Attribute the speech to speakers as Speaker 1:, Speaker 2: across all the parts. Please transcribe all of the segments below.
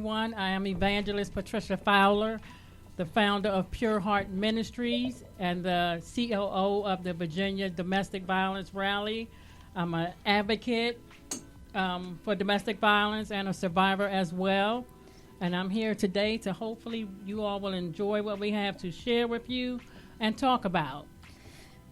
Speaker 1: everyone. I am Evangelist Patricia Fowler, the founder of Pure Heart Ministries and the COO of the Virginia Domestic Violence Rally. I'm an advocate for domestic violence and a survivor as well. And I'm here today to hopefully you all will enjoy what we have to share with you and talk about.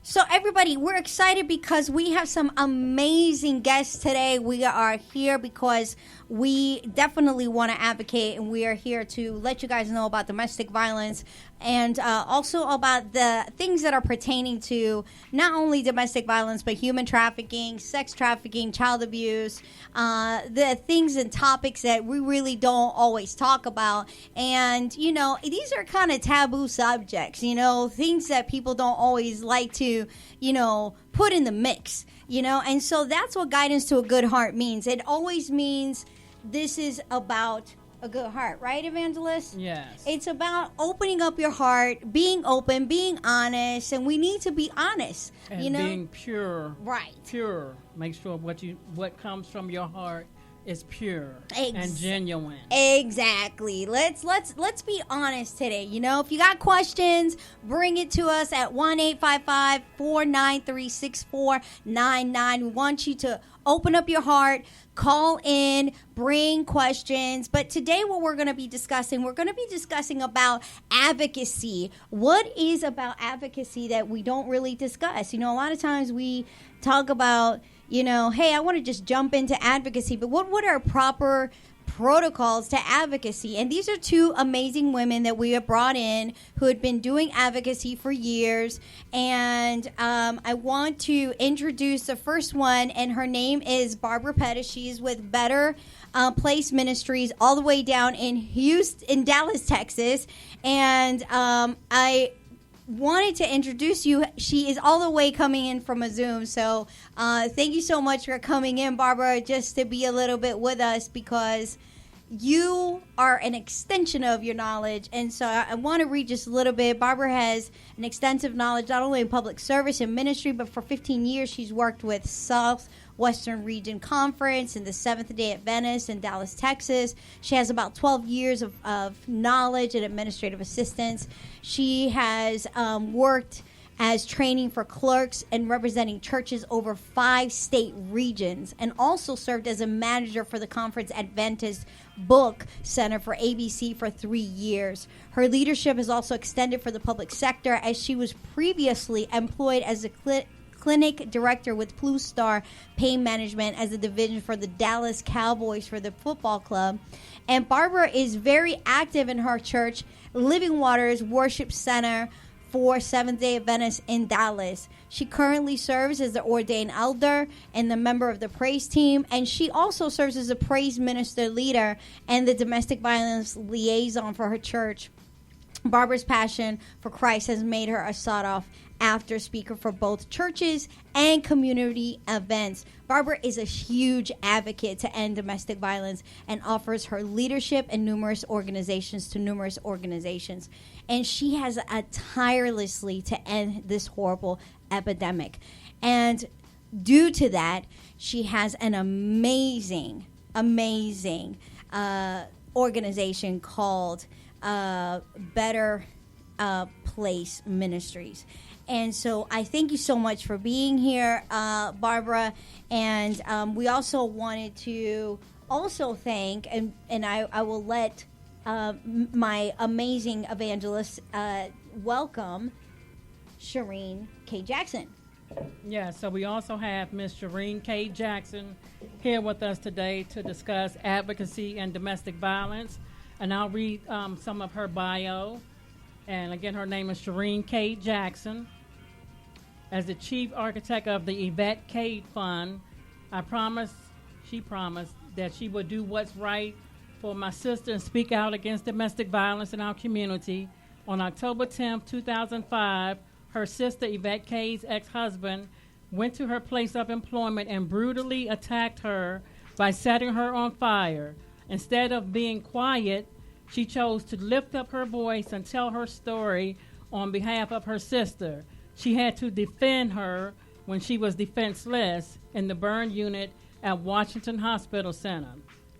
Speaker 2: So everybody, we're excited because we have some amazing guests today. We are here because we definitely want to advocate, and we are here to let you guys know about domestic violence and also about the things that are pertaining to not only domestic violence, but human trafficking, sex trafficking, child abuse, the things and topics that we really don't always talk about. And, you know, these are kind of taboo subjects, you know, things that people don't always like to, you know, put in the mix, you know. And so that's what Guidance to a Good Heart means. It always means this is about a good heart, right, Evangelist?
Speaker 1: Yes.
Speaker 2: It's about opening up your heart, being open, being honest, and we need to be honest,
Speaker 1: And
Speaker 2: you know?
Speaker 1: being pure.
Speaker 2: Right.
Speaker 1: Pure. Make sure what comes from your heart is pure and genuine.
Speaker 2: Exactly. Let's be honest today. You know, if you got questions, bring it to us at 1-855-493-6499. We want you to open up your heart, call in, bring questions. But today what we're going to be discussing about advocacy. What is about advocacy that we don't really discuss? You know, a lot of times we talk about, you know, hey, I want to just jump into advocacy, but what are proper protocols to advocacy? And these are two amazing women that we have brought in who had been doing advocacy for years. And I want to introduce the first one, and her name is Barbara Pettis. She's with Better Place Ministries all the way down in Dallas, Texas. And I wanted to introduce you. She is all the way coming in from a Zoom. So thank you so much for coming in, Barbara, just to be a little bit with us, because you are an extension of your knowledge. And so I want to read just a little bit. Barbara has an extensive knowledge, not only in public service and ministry, but for 15 years she's worked with Southwestern Region Conference and the Seventh-day Adventist in Dallas, Texas. She has about 12 years of knowledge and administrative assistance. She has worked as training for clerks and representing churches over 5 state regions, and also served as a manager for the Conference Adventist Book Center for ABC for 3 years. Her leadership has also extended for the public sector, as she was previously employed as a clinic director with Blue Star Pain Management as a division for the Dallas Cowboys for the football club. And Barbara is very active in her church, Living Waters Worship Center for Seventh-day Adventists in Dallas. She currently serves as the ordained elder and the member of the praise team, and she also serves as a praise minister leader and the domestic violence liaison for her church. Barbara's passion for Christ has made her a sought-off after speaker for both churches and community events. Barbara is a huge advocate to end domestic violence and offers her leadership in numerous organizations. And she has tirelessly to end this horrible epidemic. And due to that, she has an amazing organization called Better Place Ministries. And so I thank you so much for being here, Barbara. And we also wanted to thank, and I will let my amazing evangelist welcome Shireen K. Jackson.
Speaker 1: Yeah, so we also have Ms. Shireen K. Jackson here with us today to discuss advocacy and domestic violence. And I'll read some of her bio. And again, her name is Shireen K. Jackson. As the chief architect of the Yvette Cade Fund, she promised that she would do what's right for my sister and speak out against domestic violence in our community. On October 10th, 2005, her sister Yvette Cade's ex-husband went to her place of employment and brutally attacked her by setting her on fire. Instead of being quiet, she chose to lift up her voice and tell her story on behalf of her sister. She had to defend her when she was defenseless in the burn unit at Washington Hospital Center.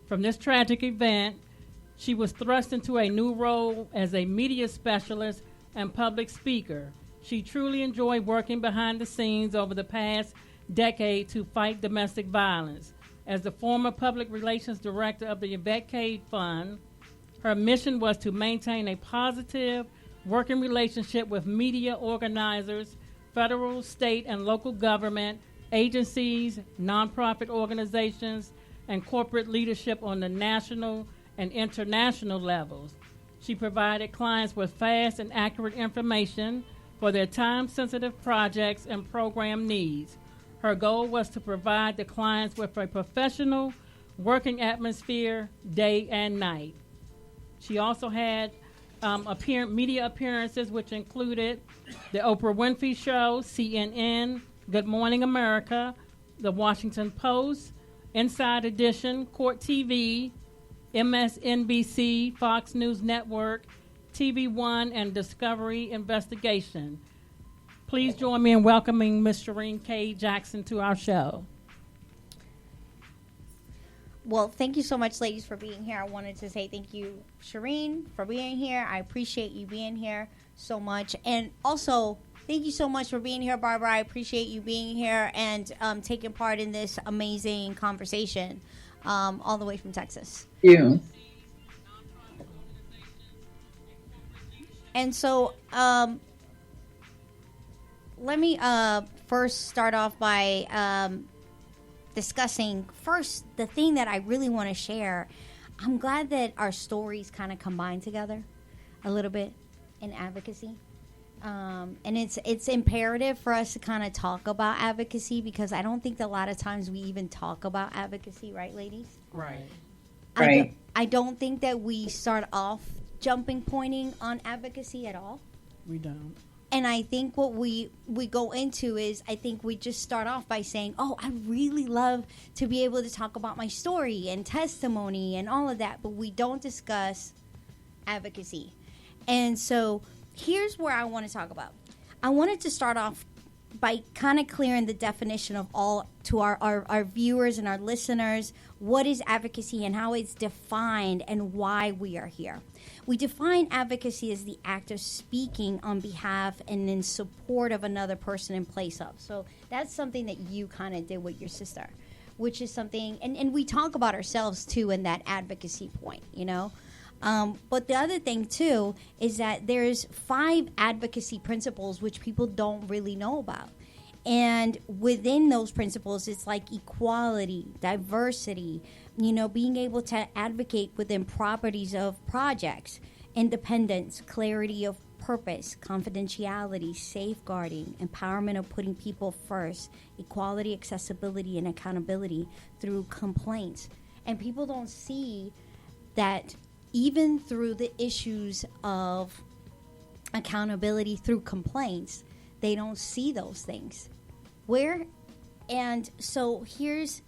Speaker 1: From this tragic event, She was thrust into a new role as a media specialist and public speaker. She truly enjoyed working behind the scenes over the past decade to fight domestic violence. As the former public relations director of the Yvette Cade Fund, her mission was to maintain a positive working relationship with media organizers, federal, state, and local government, agencies, nonprofit organizations, and corporate leadership on the national and international levels. She provided clients with fast and accurate information for their time-sensitive projects and program needs. Her goal was to provide the clients with a professional working atmosphere day and night. She also had media appearances, which included The Oprah Winfrey Show, CNN, Good Morning America, The Washington Post, Inside Edition, Court TV, MSNBC, Fox News Network, TV One, and Discovery Investigation. Please join me in welcoming Ms. Shereen K. Jackson to our show.
Speaker 2: Well, thank you so much, ladies, for being here. I wanted to say thank you, Shereen, for being here. I appreciate you being here so much. And also, thank you so much for being here, Barbara. I appreciate you being here and taking part in this amazing conversation all the way from Texas.
Speaker 3: Thank you.
Speaker 2: And so let me first start off by discussing first the thing that I really want to share. I'm glad that our stories kind of combine together a little bit in advocacy. And it's imperative for us to kind of talk about advocacy because I don't think that a lot of times we even talk about advocacy, right, ladies?
Speaker 1: Right.
Speaker 3: Right.
Speaker 2: I don't think that we start off pointing on advocacy at all.
Speaker 1: We don't.
Speaker 2: And I think what we go into is I think we just start off by saying, oh, I really love to be able to talk about my story and testimony and all of that, but we don't discuss advocacy. And so here's where I want to talk about. I wanted to start off by kind of clearing the definition of all to our viewers and our listeners, what is advocacy and how it's defined and why we are here. We define advocacy as the act of speaking on behalf and in support of another person in place of. So that's something that you kind of did with your sister, which is something, and we talk about ourselves too in that advocacy point, you know. But the other thing too is that there's 5 advocacy principles which people don't really know about. And within those principles, it's like equality, diversity, you know, being able to advocate within properties of projects, independence, clarity of purpose, confidentiality, safeguarding, empowerment of putting people first, equality, accessibility, and accountability through complaints. And people don't see that even through the issues of accountability through complaints, they don't see those things. And so here's,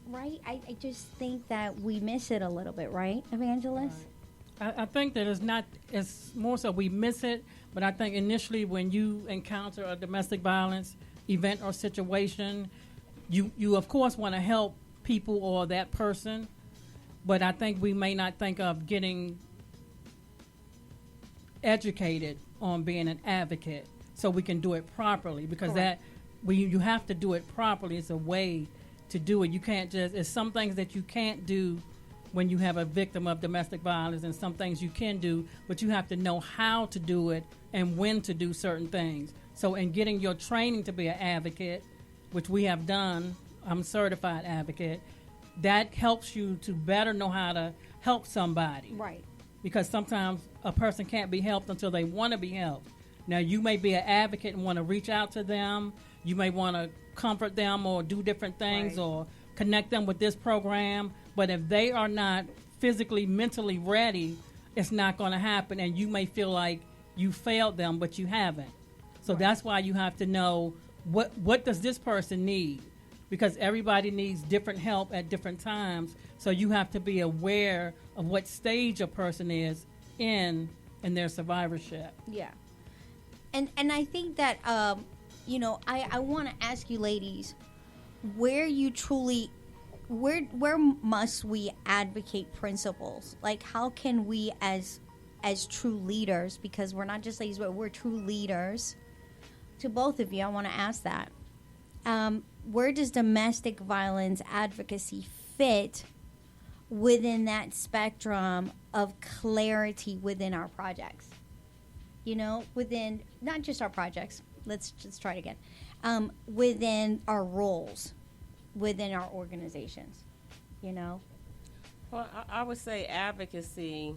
Speaker 2: right, I just think that we miss it a little bit, right, Evangelist?
Speaker 1: Right. I think that it's more so we miss it, but I think initially when you encounter a domestic violence event or situation, you of course want to help people or that person, but I think we may not think of getting educated on being an advocate so we can do it properly, because
Speaker 2: Correct.
Speaker 1: you have to do it properly. It's a way to do it. You can't just, it's some things that you can't do when you have a victim of domestic violence, and some things you can do, but you have to know how to do it and when to do certain things. So in getting your training to be an advocate, which we have done, I'm a certified advocate, that helps you to better know how to help somebody.
Speaker 2: Right.
Speaker 1: Because sometimes a person can't be helped until they want to be helped. Now, you may be an advocate and want to reach out to them. You may want to comfort them or do different things,
Speaker 2: Right.
Speaker 1: or connect them with this program. But if they are not physically, mentally ready, it's not going to happen. And you may feel like you failed them, but you haven't. So
Speaker 2: Right.
Speaker 1: that's why you have to know what does this person need? Because everybody needs different help at different times. So you have to be aware of what stage a person is in their survivorship.
Speaker 2: Yeah. And I think that, you know, I want to ask you ladies where you truly where must we advocate principles? Like, how can we as true leaders, because we're not just ladies, but we're true leaders. To both of you, I want to ask that. Where does domestic violence advocacy fit within that spectrum of clarity within our projects? You know, within not just our projects. Let's just try it again. Within our roles, within our organizations, you know?
Speaker 3: Well, I would say advocacy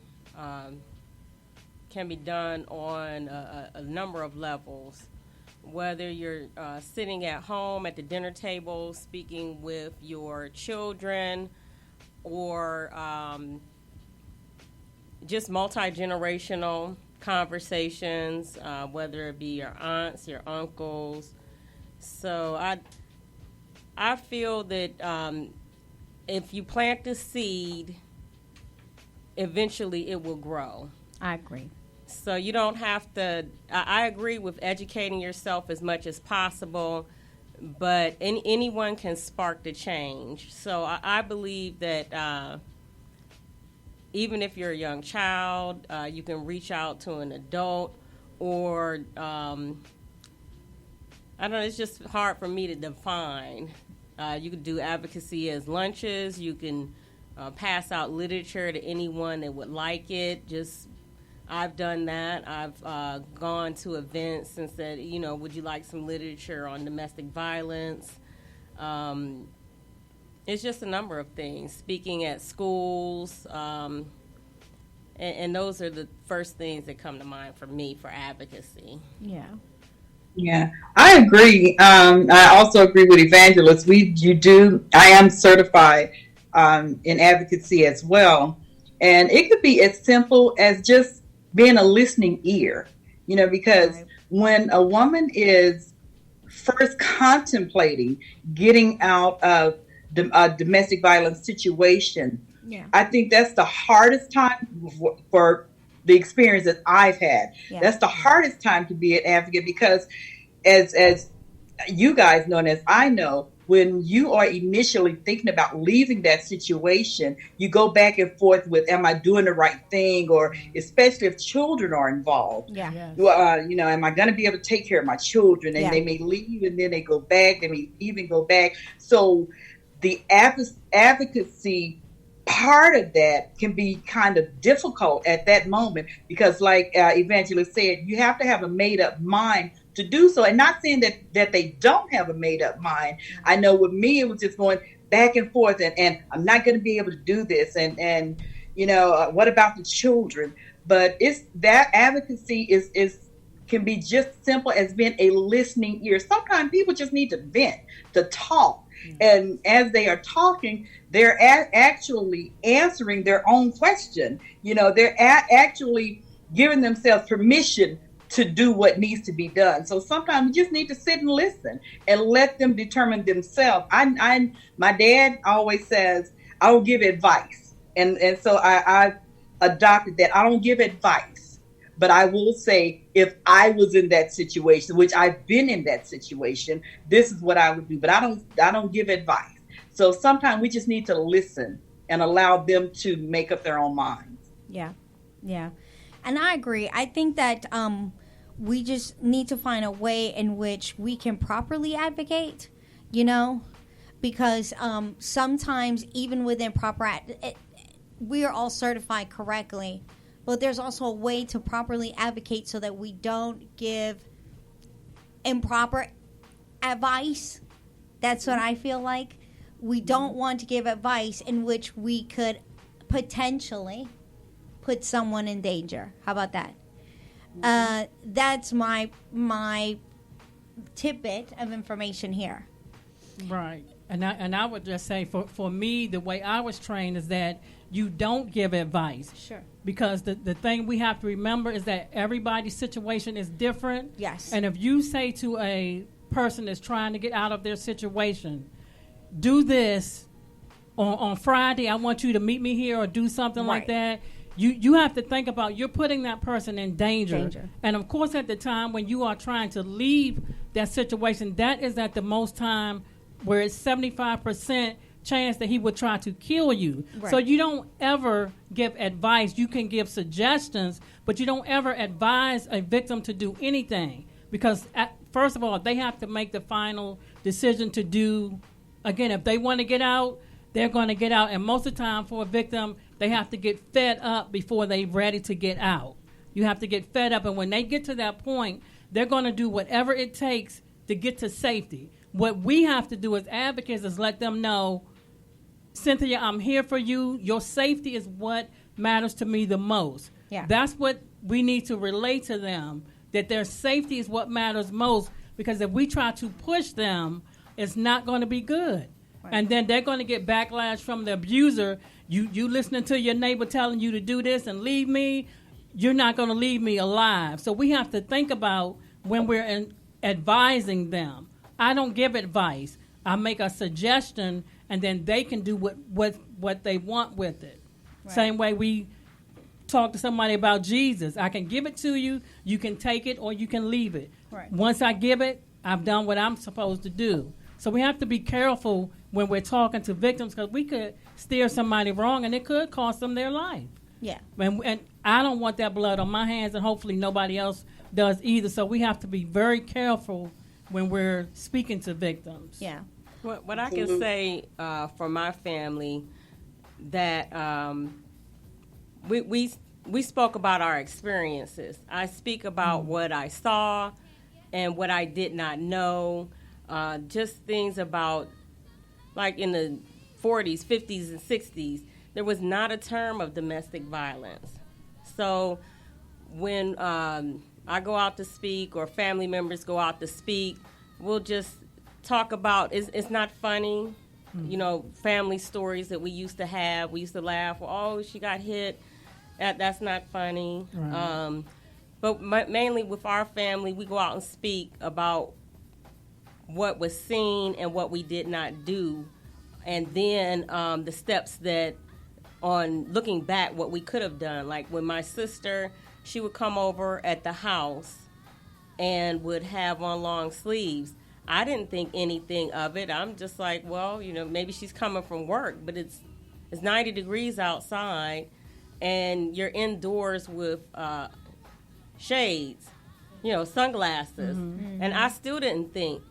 Speaker 3: can be done on a number of levels. Whether you're sitting at home at the dinner table speaking with your children, or just multi-generational conversations, whether it be your aunts, your uncles. So I feel that if you plant the seed, eventually it will grow.
Speaker 2: I agree.
Speaker 3: So you don't have to, I agree with educating yourself as much as possible, but anyone can spark the change. So I believe that even if you're a young child, you can reach out to an adult, or I don't know, it's just hard for me to define. You can do advocacy as lunches. You can pass out literature to anyone that would like it. I've done that. I've gone to events and said, you know, would you like some literature on domestic violence? It's just a number of things. Speaking at schools, and those are the first things that come to mind for me for advocacy.
Speaker 2: Yeah.
Speaker 4: Yeah, I agree. I also agree with Evangelist. I am certified in advocacy as well. And it could be as simple as just being a listening ear, you know, because when a woman is first contemplating getting out of a domestic violence situation, I think that's the hardest time for the experience that I've had. Yeah. That's the hardest time to be an advocate, because as you guys know, and as I know, when you are initially thinking about leaving that situation, you go back and forth with, am I doing the right thing? Or especially if children are involved.
Speaker 2: Yeah.
Speaker 4: You know, am I going to be able to take care of my children? And they may leave and then they go back. They may even go back. So the advocacy part of that can be kind of difficult at that moment, because like Evangelist said, you have to have a made up mind to do so. And not saying that they don't have a made up mind. I know with me, it was just going back and forth, and I'm not going to be able to do this. And you know, what about the children? But it's that advocacy can be just simple as being a listening ear. Sometimes people just need to vent, to talk. And as they are talking, they're actually answering their own question. You know, they're actually giving themselves permission to do what needs to be done. So sometimes you just need to sit and listen and let them determine themselves. My dad always says, I don't give advice. And so I adopted that. I don't give advice, but I will say, if I was in that situation, which I've been in that situation, this is what I would do. But I don't give advice. So sometimes we just need to listen and allow them to make up their own minds.
Speaker 2: Yeah. And I agree. I think that we just need to find a way in which we can properly advocate, you know, because sometimes even within we are all certified correctly, but there's also a way to properly advocate so that we don't give improper advice. That's what I feel like. We don't want to give advice in which we could potentially put someone in danger. How about that? That's my tidbit of information here.
Speaker 1: Right. And I would just say, for me, the way I was trained is that you don't give advice.
Speaker 2: Sure.
Speaker 1: Because the thing we have to remember is that everybody's situation is different.
Speaker 2: Yes.
Speaker 1: And if you say to a person that's trying to get out of their situation, do this on Friday, I want you to meet me here, or do something like that. You have to think about, you're putting that person in danger. And of course, at the time when you are trying to leave that situation, that is at the most time where it's 75% chance that he would try to kill you.
Speaker 2: Right.
Speaker 1: So you don't ever give advice. You can give suggestions, but you don't ever advise a victim to do anything, because first of all, they have to make the final decision to do. Again, if they want to get out, they're going to get out. And most of the time for a victim, they have to get fed up before they're ready to get out. You have to get fed up. And when they get to that point, they're going to do whatever it takes to get to safety. What we have to do as advocates is let them know, Cynthia, I'm here for you. Your safety is what matters to me the most.
Speaker 2: Yeah.
Speaker 1: That's what we need to relate to them, that their safety is what matters most, because if we try to push them, it's not going to be good. Right. And then they're going to get backlash from the abuser. You listening to your neighbor telling you to do this and leave me, you're not going to leave me alive. So we have to think about when we're advising them. I don't give advice. I make a suggestion, and then they can do what they want with it. Right. Same way we talk to somebody about Jesus. I can give it to you. You can take it or you can leave it. Right. Once I give it, I've done what I'm supposed to do. So we have to be careful when we're talking to victims, because we could steer somebody wrong and it could cost them their life.
Speaker 2: Yeah.
Speaker 1: And I don't want that blood on my hands, and hopefully nobody else does either. So we have to be very careful when we're speaking to victims.
Speaker 2: Yeah.
Speaker 3: What I can say for my family, that we spoke about our experiences. I speak about what I saw and what I did not know. Just things about, like in the 40s, 50s, and 60s, there was not a term of domestic violence. So when I go out to speak or family members go out to speak, we'll just talk about, it's not funny, family stories that we used to have. We used to laugh, oh, she got hit. That's not funny. Right. But mainly with our family, we go out and speak about what was seen and what we did not do, and then the steps that, on looking back, what we could have done. Like when my sister, she would come over at the house and would have on long sleeves. I didn't think anything of it. I'm just like, well, maybe she's coming from work, but it's 90 degrees outside, and you're indoors with shades, sunglasses. Mm-hmm. And I still didn't think.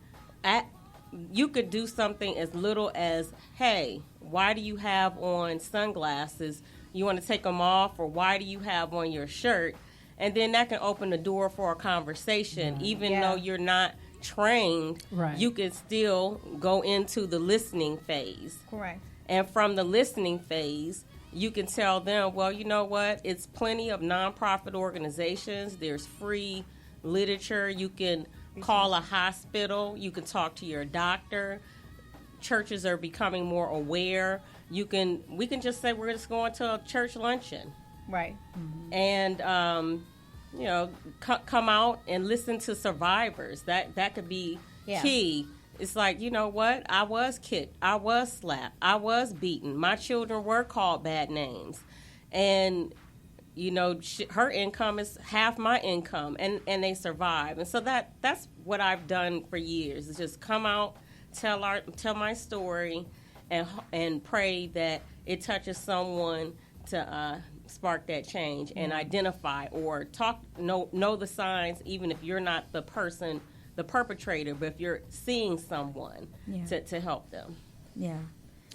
Speaker 3: You could do something as little as, hey, why do you have on sunglasses? You want to take them off? Or why do you have on your shirt? And then that can open the door for a conversation. Right. Even though you're not trained, right, you can still go into the listening phase.
Speaker 2: Correct.
Speaker 3: And from the listening phase, you can tell them, well, you know what? It's plenty of nonprofit organizations. There's free literature. You can call a hospital. You can talk to your doctor. Churches are becoming more aware. We can just say we're just going to a church luncheon.
Speaker 2: Right.
Speaker 3: Mm-hmm. And, come out and listen to survivors. That could be key. It's like, you know what? I was kicked. I was slapped. I was beaten. My children were called bad names. And, her income is half my income, and they survive. And so that's what I've done for years, is just come out, tell my story, and pray that it touches someone to spark that change and identify or know the signs, even if you're not the person, the perpetrator, but if you're seeing someone to help them.
Speaker 2: Yeah.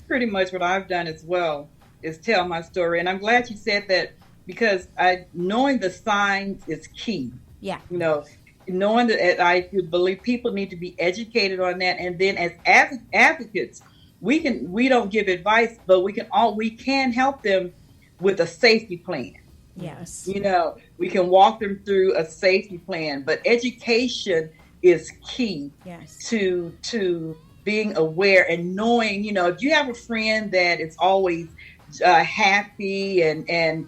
Speaker 4: Pretty much what I've done as well is tell my story. And I'm glad you said that, because knowing the signs is key.
Speaker 2: Yeah.
Speaker 4: Knowing that, I believe people need to be educated on that. And then as advocates, we don't give advice, but we can help them with a safety plan.
Speaker 2: Yes.
Speaker 4: We can walk them through a safety plan, but education is key.
Speaker 2: Yes.
Speaker 4: to being aware and knowing, if you have a friend that is always happy and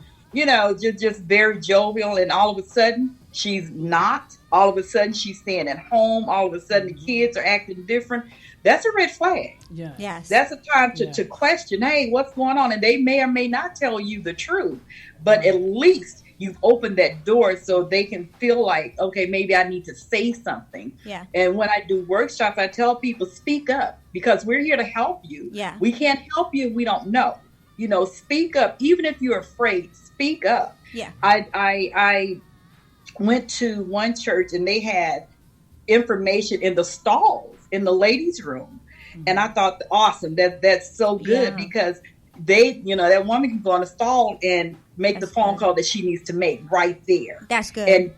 Speaker 4: just very jovial, and all of a sudden she's not, all of a sudden she's staying at home, all of a sudden the kids are acting different, that's a red flag.
Speaker 1: Yeah.
Speaker 2: Yes.
Speaker 4: That's a time to question, hey, what's going on? And they may or may not tell you the truth, but at least you've opened that door so they can feel like, okay, maybe I need to say something.
Speaker 2: Yeah.
Speaker 4: And when I do workshops, I tell people, speak up, because we're here to help you.
Speaker 2: Yeah.
Speaker 4: We can't help you if we don't know. Speak up. Even if you're afraid, speak up.
Speaker 2: Yeah.
Speaker 4: I went to one church and they had information in the stalls in the ladies' room. And I thought, awesome, that's so good, because they, that woman can go on the stall and make the phone call that she needs to make right there.
Speaker 2: That's good.
Speaker 4: And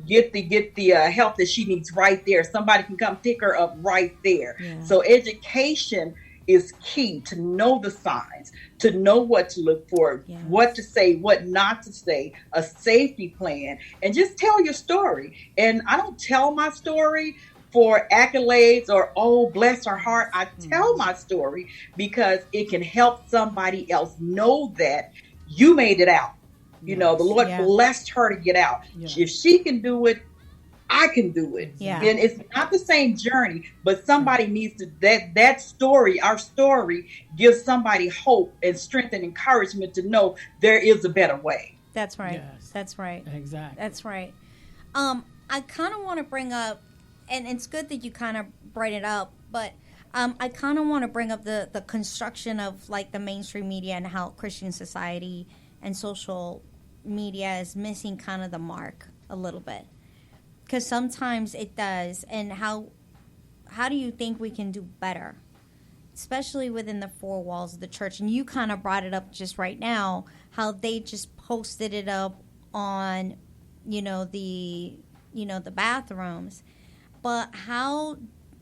Speaker 4: get the help that she needs right there. Somebody can come pick her up right there.
Speaker 2: Yeah.
Speaker 4: So education is key, to know the signs, to know what to look for, what to say, what not to say, a safety plan, and just tell your story. And I don't tell my story for accolades or, oh, bless her heart. I tell my story because it can help somebody else know that you made it out. The Lord blessed her to get out. If she can do it, I can do it.
Speaker 2: Yeah.
Speaker 4: And it's not the same journey, but somebody needs to, that story, our story, gives somebody hope and strength and encouragement to know there is a better way.
Speaker 2: That's right.
Speaker 1: Yes.
Speaker 2: That's right.
Speaker 1: Exactly.
Speaker 2: That's right. I kind of want to bring up, and it's good that you kind of brought it up, but I kind of want to bring up the construction of like the mainstream media and how Christian society and social media is missing kind of the mark a little bit. Because sometimes it does. And how do you think we can do better, especially within the four walls of the church? And you kind of brought it up just right now, how they just posted it up on, the bathrooms. But how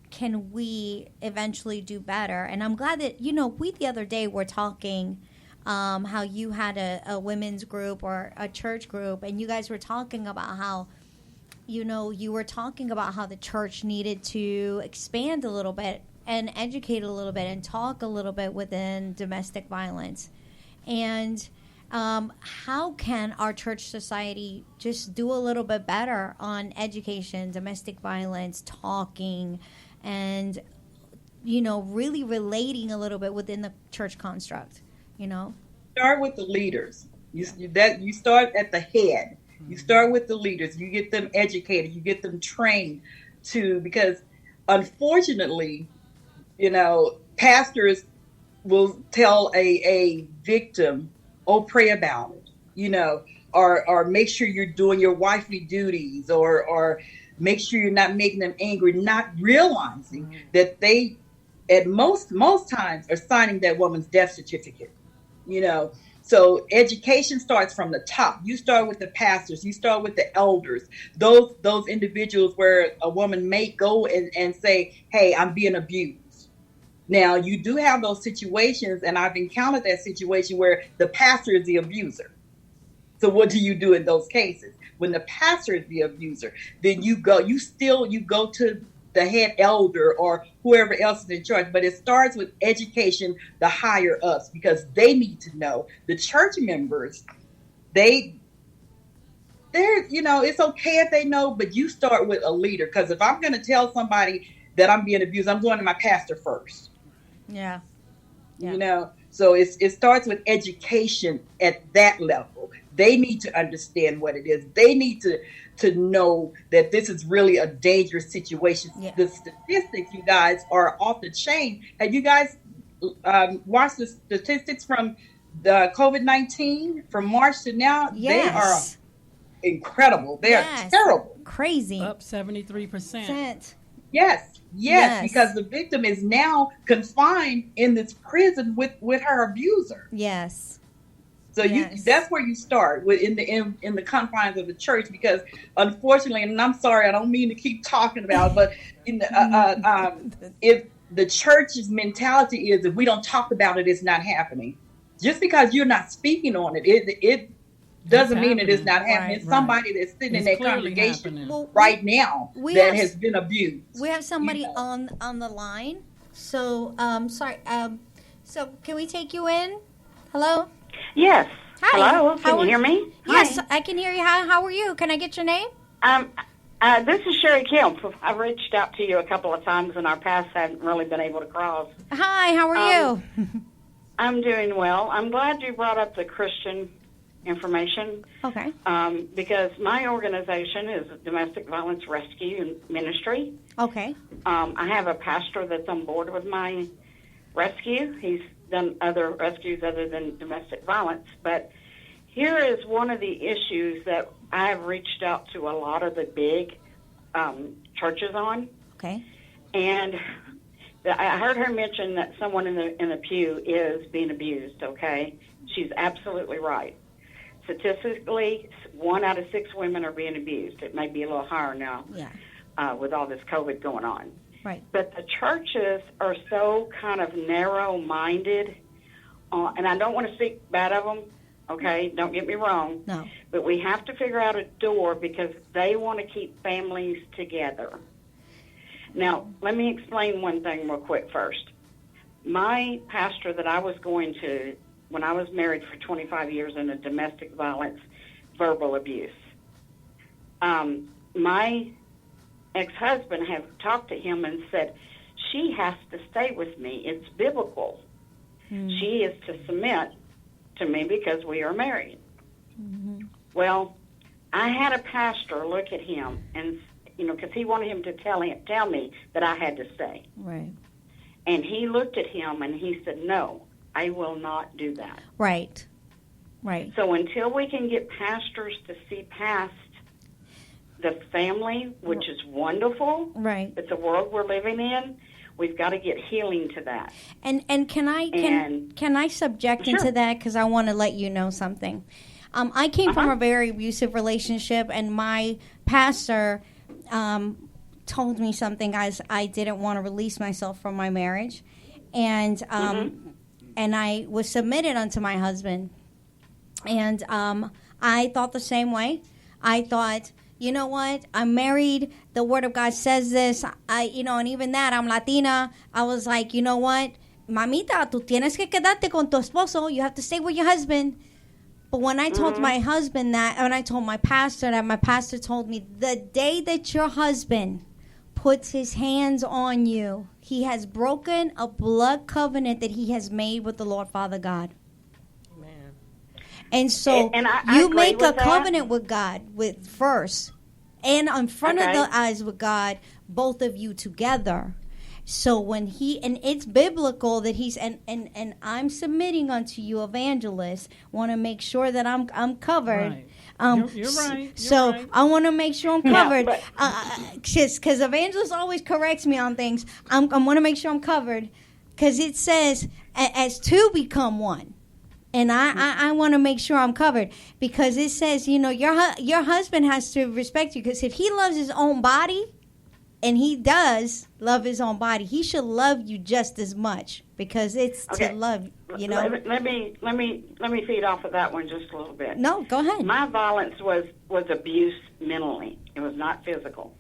Speaker 2: can we eventually do better? And I'm glad that, we the other day were talking how you had a women's group or a church group, and you guys were talking about how, you were talking about how the church needed to expand a little bit and educate a little bit and talk a little bit within domestic violence. And how can our church society just do a little bit better on education, domestic violence, talking, and, really relating a little bit within the church construct,
Speaker 4: Start with the leaders. You start at the head. You start with the leaders. You get them educated. You get them trained because unfortunately, pastors will tell a victim, oh, pray about it, or make sure you're doing your wifely duties, or make sure you're not making them angry, not realizing that they, at most times, are signing that woman's death certificate, So education starts from the top. You start with the pastors. You start with the elders. Those individuals where a woman may go and say, hey, I'm being abused. Now, you do have those situations, and I've encountered that situation where the pastor is the abuser. So what do you do in those cases? When the pastor is the abuser, then you go to the head elder or whoever else is in charge. But it starts with education, the higher ups, because they need to know. The church members, it's okay if they know, but you start with a leader. Because if I'm going to tell somebody that I'm being abused, I'm going to my pastor first.
Speaker 2: Yeah.
Speaker 4: So it starts with education at that level. They need to understand what it is. They need to know that this is really a dangerous situation. Yeah. The statistics, you guys, are off the chain. Have you guys watched the statistics from the COVID-19 from March to now?
Speaker 2: Yes.
Speaker 4: They are incredible. They are terrible.
Speaker 2: Crazy.
Speaker 1: Up 73%.
Speaker 4: Yes, because the victim is now confined in this prison with her abuser.
Speaker 2: Yes.
Speaker 4: So that's where you start in the confines of the church, because unfortunately, and I'm sorry, I don't mean to keep talking about it, but if the church's mentality is if we don't talk about it, it's not happening. Just because you're not speaking on it, it doesn't mean it is not happening. It's somebody that's sitting in that congregation right now that has been abused.
Speaker 2: We have somebody on the line. So, sorry. So can we take you in? Hello?
Speaker 5: Yes.
Speaker 2: Hi.
Speaker 5: Hello. Can you hear me?
Speaker 2: Yes,
Speaker 5: Hi.
Speaker 2: I can hear you. How are you? Can I get your name?
Speaker 5: This is Sherry Kemp. I've reached out to you a couple of times, and our paths haven't really been able to cross.
Speaker 2: Hi. How are you?
Speaker 5: I'm doing well. I'm glad you brought up the Christian information
Speaker 2: Okay.
Speaker 5: because my organization is Domestic Violence Rescue Ministry.
Speaker 2: Okay.
Speaker 5: I have a pastor that's on board with my rescue. He's done other rescues other than domestic violence. But here is one of the issues that I have reached out to a lot of the big churches on.
Speaker 2: Okay.
Speaker 5: And I heard her mention that someone in the pew is being abused, okay? She's absolutely right. Statistically, 1 out of 6 women are being abused. It may be a little higher now with all this COVID going on.
Speaker 2: Right.
Speaker 5: But the churches are so kind of narrow-minded, and I don't want to speak bad of them, okay? Don't get me wrong.
Speaker 2: No.
Speaker 5: But we have to figure out a door because they want to keep families together. Now, let me explain one thing real quick first. My pastor that I was going to when I was married for 25 years in a domestic violence, verbal abuse, my ex-husband have talked to him and said, she has to stay with me. It's biblical. She is to submit to me because we are married. Well, I had a pastor look at him and, because he wanted him to tell me that I had to stay.
Speaker 2: Right.
Speaker 5: And he looked at him and he said, no, I will not do that.
Speaker 2: Right. Right.
Speaker 5: So until we can get pastors to see past the family, which is wonderful,
Speaker 2: Right.
Speaker 5: it's the world we're living in, we've got to get healing to that.
Speaker 2: And can I subject
Speaker 5: Sure.
Speaker 2: into that, because I want to let you know something. I came from a very abusive relationship, and my pastor told me something as I didn't want to release myself from my marriage, and and I was submitted unto my husband, and I thought the same way. I thought, you know what? I'm married. The Word of God says this. And even that, I'm Latina. I was like, you know what? Mamita, tú tienes que quedarte con tu esposo. You have to stay with your husband. But when I told my husband that, and I told my pastor that, my pastor told me, the day that your husband puts his hands on you, he has broken a blood covenant that he has made with the Lord Father God. And so
Speaker 5: And I
Speaker 2: you
Speaker 5: agree
Speaker 2: make a
Speaker 5: with that.
Speaker 2: covenant with God with first, and in front of
Speaker 5: Okay.
Speaker 2: the eyes with God, both of you together. So when and it's biblical that he's and I'm submitting unto you, evangelist. Want to make sure that I'm covered.
Speaker 1: Right. You're right. You're
Speaker 2: so
Speaker 1: right.
Speaker 2: I want to make sure I'm covered.
Speaker 5: but-
Speaker 2: Because evangelist always corrects me on things. I want to make sure I'm covered because it says as two become one. And I want to make sure I'm covered because it says, your husband has to respect you because if he loves his own body, and he does love his own body, he should love you just as much because it's
Speaker 5: Okay.
Speaker 2: to love,
Speaker 5: Let me feed off of that one just a little bit.
Speaker 2: No, go ahead.
Speaker 5: My violence was abuse mentally. It was not physical.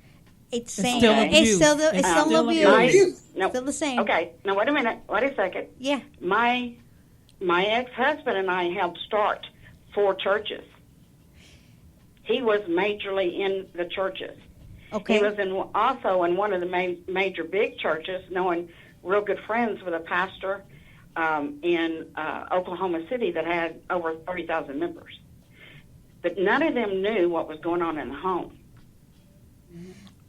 Speaker 2: It's same.
Speaker 1: still
Speaker 2: It's
Speaker 1: abuse.
Speaker 2: still
Speaker 1: It's
Speaker 2: still
Speaker 1: still
Speaker 2: abuse.
Speaker 1: abuse.
Speaker 5: No.
Speaker 2: Still the same.
Speaker 5: Okay. Now wait a minute. Wait a second.
Speaker 2: Yeah.
Speaker 5: My ex-husband and I helped start 4 churches. He was majorly in the churches.
Speaker 2: Okay.
Speaker 5: He was also in one of the major big churches, knowing real good friends with a pastor in Oklahoma City that had over 30,000 members. But none of them knew what was going on in the home.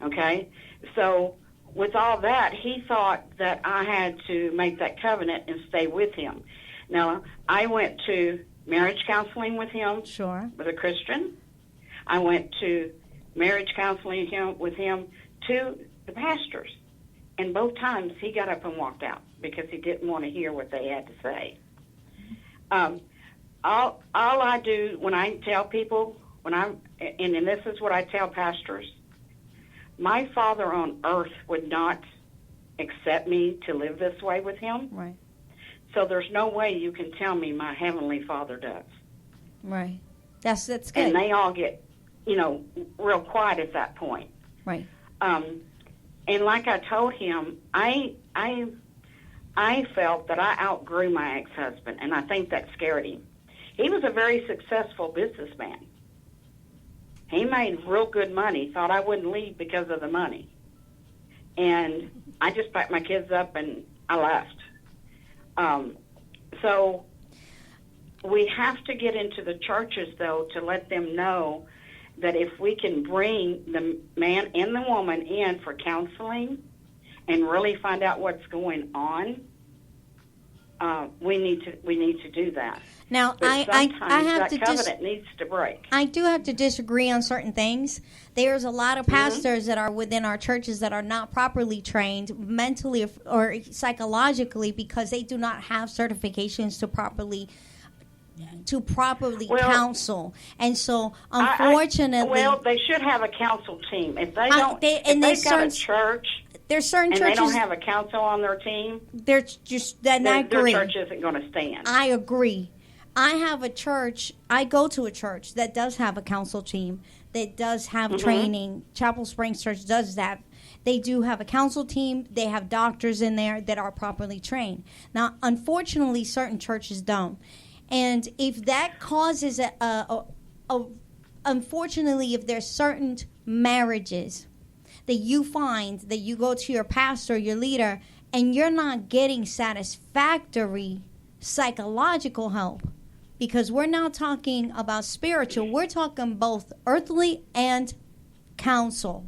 Speaker 5: Okay? So with all that, he thought that I had to make that covenant and stay with him. Now, I went to marriage counseling with him,
Speaker 2: Sure.
Speaker 5: with a Christian. I went to marriage counseling with him to the pastors. And both times he got up and walked out because he didn't want to hear what they had to say. All I do when I tell people, and this is what I tell pastors, my Father on earth would not accept me to live this way with him.
Speaker 2: Right.
Speaker 5: So there's no way you can tell me my Heavenly Father does.
Speaker 2: Right. That's good.
Speaker 5: And they all get, real quiet at that point.
Speaker 2: Right.
Speaker 5: And like I told him, I felt that I outgrew my ex-husband, and I think that scared him. He was a very successful businessman. He made real good money, thought I wouldn't leave because of the money. And I just packed my kids up and I left. So we have to get into the churches, though, to let them know that if we can bring the man and the woman in for counseling and really find out what's going on, we need to do that.
Speaker 2: Now,
Speaker 5: But
Speaker 2: I
Speaker 5: sometimes
Speaker 2: have
Speaker 5: that
Speaker 2: to
Speaker 5: covenant needs to break.
Speaker 2: I do have to disagree on certain things. There's a lot of pastors that are within our churches that are not properly trained mentally or psychologically because they do not have certifications to properly
Speaker 5: Well,
Speaker 2: counsel. And so, unfortunately,
Speaker 5: well, they should have a counsel team. If they
Speaker 2: I-
Speaker 5: don't,
Speaker 2: they- and
Speaker 5: if
Speaker 2: there's
Speaker 5: they've got a
Speaker 2: certain-
Speaker 5: church
Speaker 2: there's certain
Speaker 5: and they
Speaker 2: churches
Speaker 5: don't have a counsel on their team,
Speaker 2: they're just that I
Speaker 5: their
Speaker 2: agree.
Speaker 5: church isn't going to stand.
Speaker 2: I agree. I have a church. I go to a church that does have a counsel team, that does have training. Chapel Springs Church does that. They do have a counsel team. They have doctors in there that are properly trained. Now, unfortunately, certain churches don't. And if that causes unfortunately, if there's certain marriages that you find that you go to your pastor, your leader, and you're not getting satisfactory psychological help, because we're not talking about spiritual, we're talking both earthly and counsel.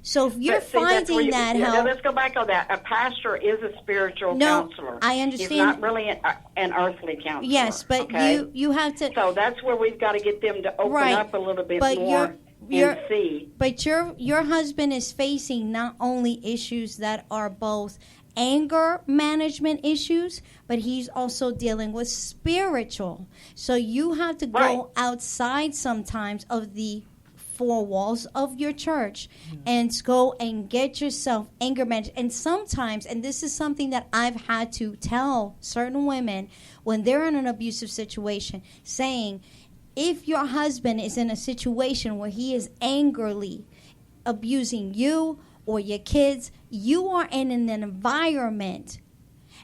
Speaker 2: So if you're
Speaker 5: But see, that's where
Speaker 2: finding that
Speaker 5: now,
Speaker 2: help,
Speaker 5: let's go back on that. A pastor is a spiritual
Speaker 2: No,
Speaker 5: counselor.
Speaker 2: I understand.
Speaker 5: He's not really an earthly counselor.
Speaker 2: yes, but
Speaker 5: okay?
Speaker 2: you have to.
Speaker 5: So that's where we've got to get them to open
Speaker 2: Right.
Speaker 5: up a little bit
Speaker 2: But
Speaker 5: more
Speaker 2: you're-
Speaker 5: and see.
Speaker 2: But your husband is facing not only issues that are both anger management issues, but he's also dealing with spiritual. So you have to
Speaker 5: Right.
Speaker 2: go outside sometimes of the four walls of your church and go and get yourself anger management. And sometimes, and this is something that I've had to tell certain women when they're in an abusive situation, saying, if your husband is in a situation where he is angrily abusing you or your kids, you are in an environment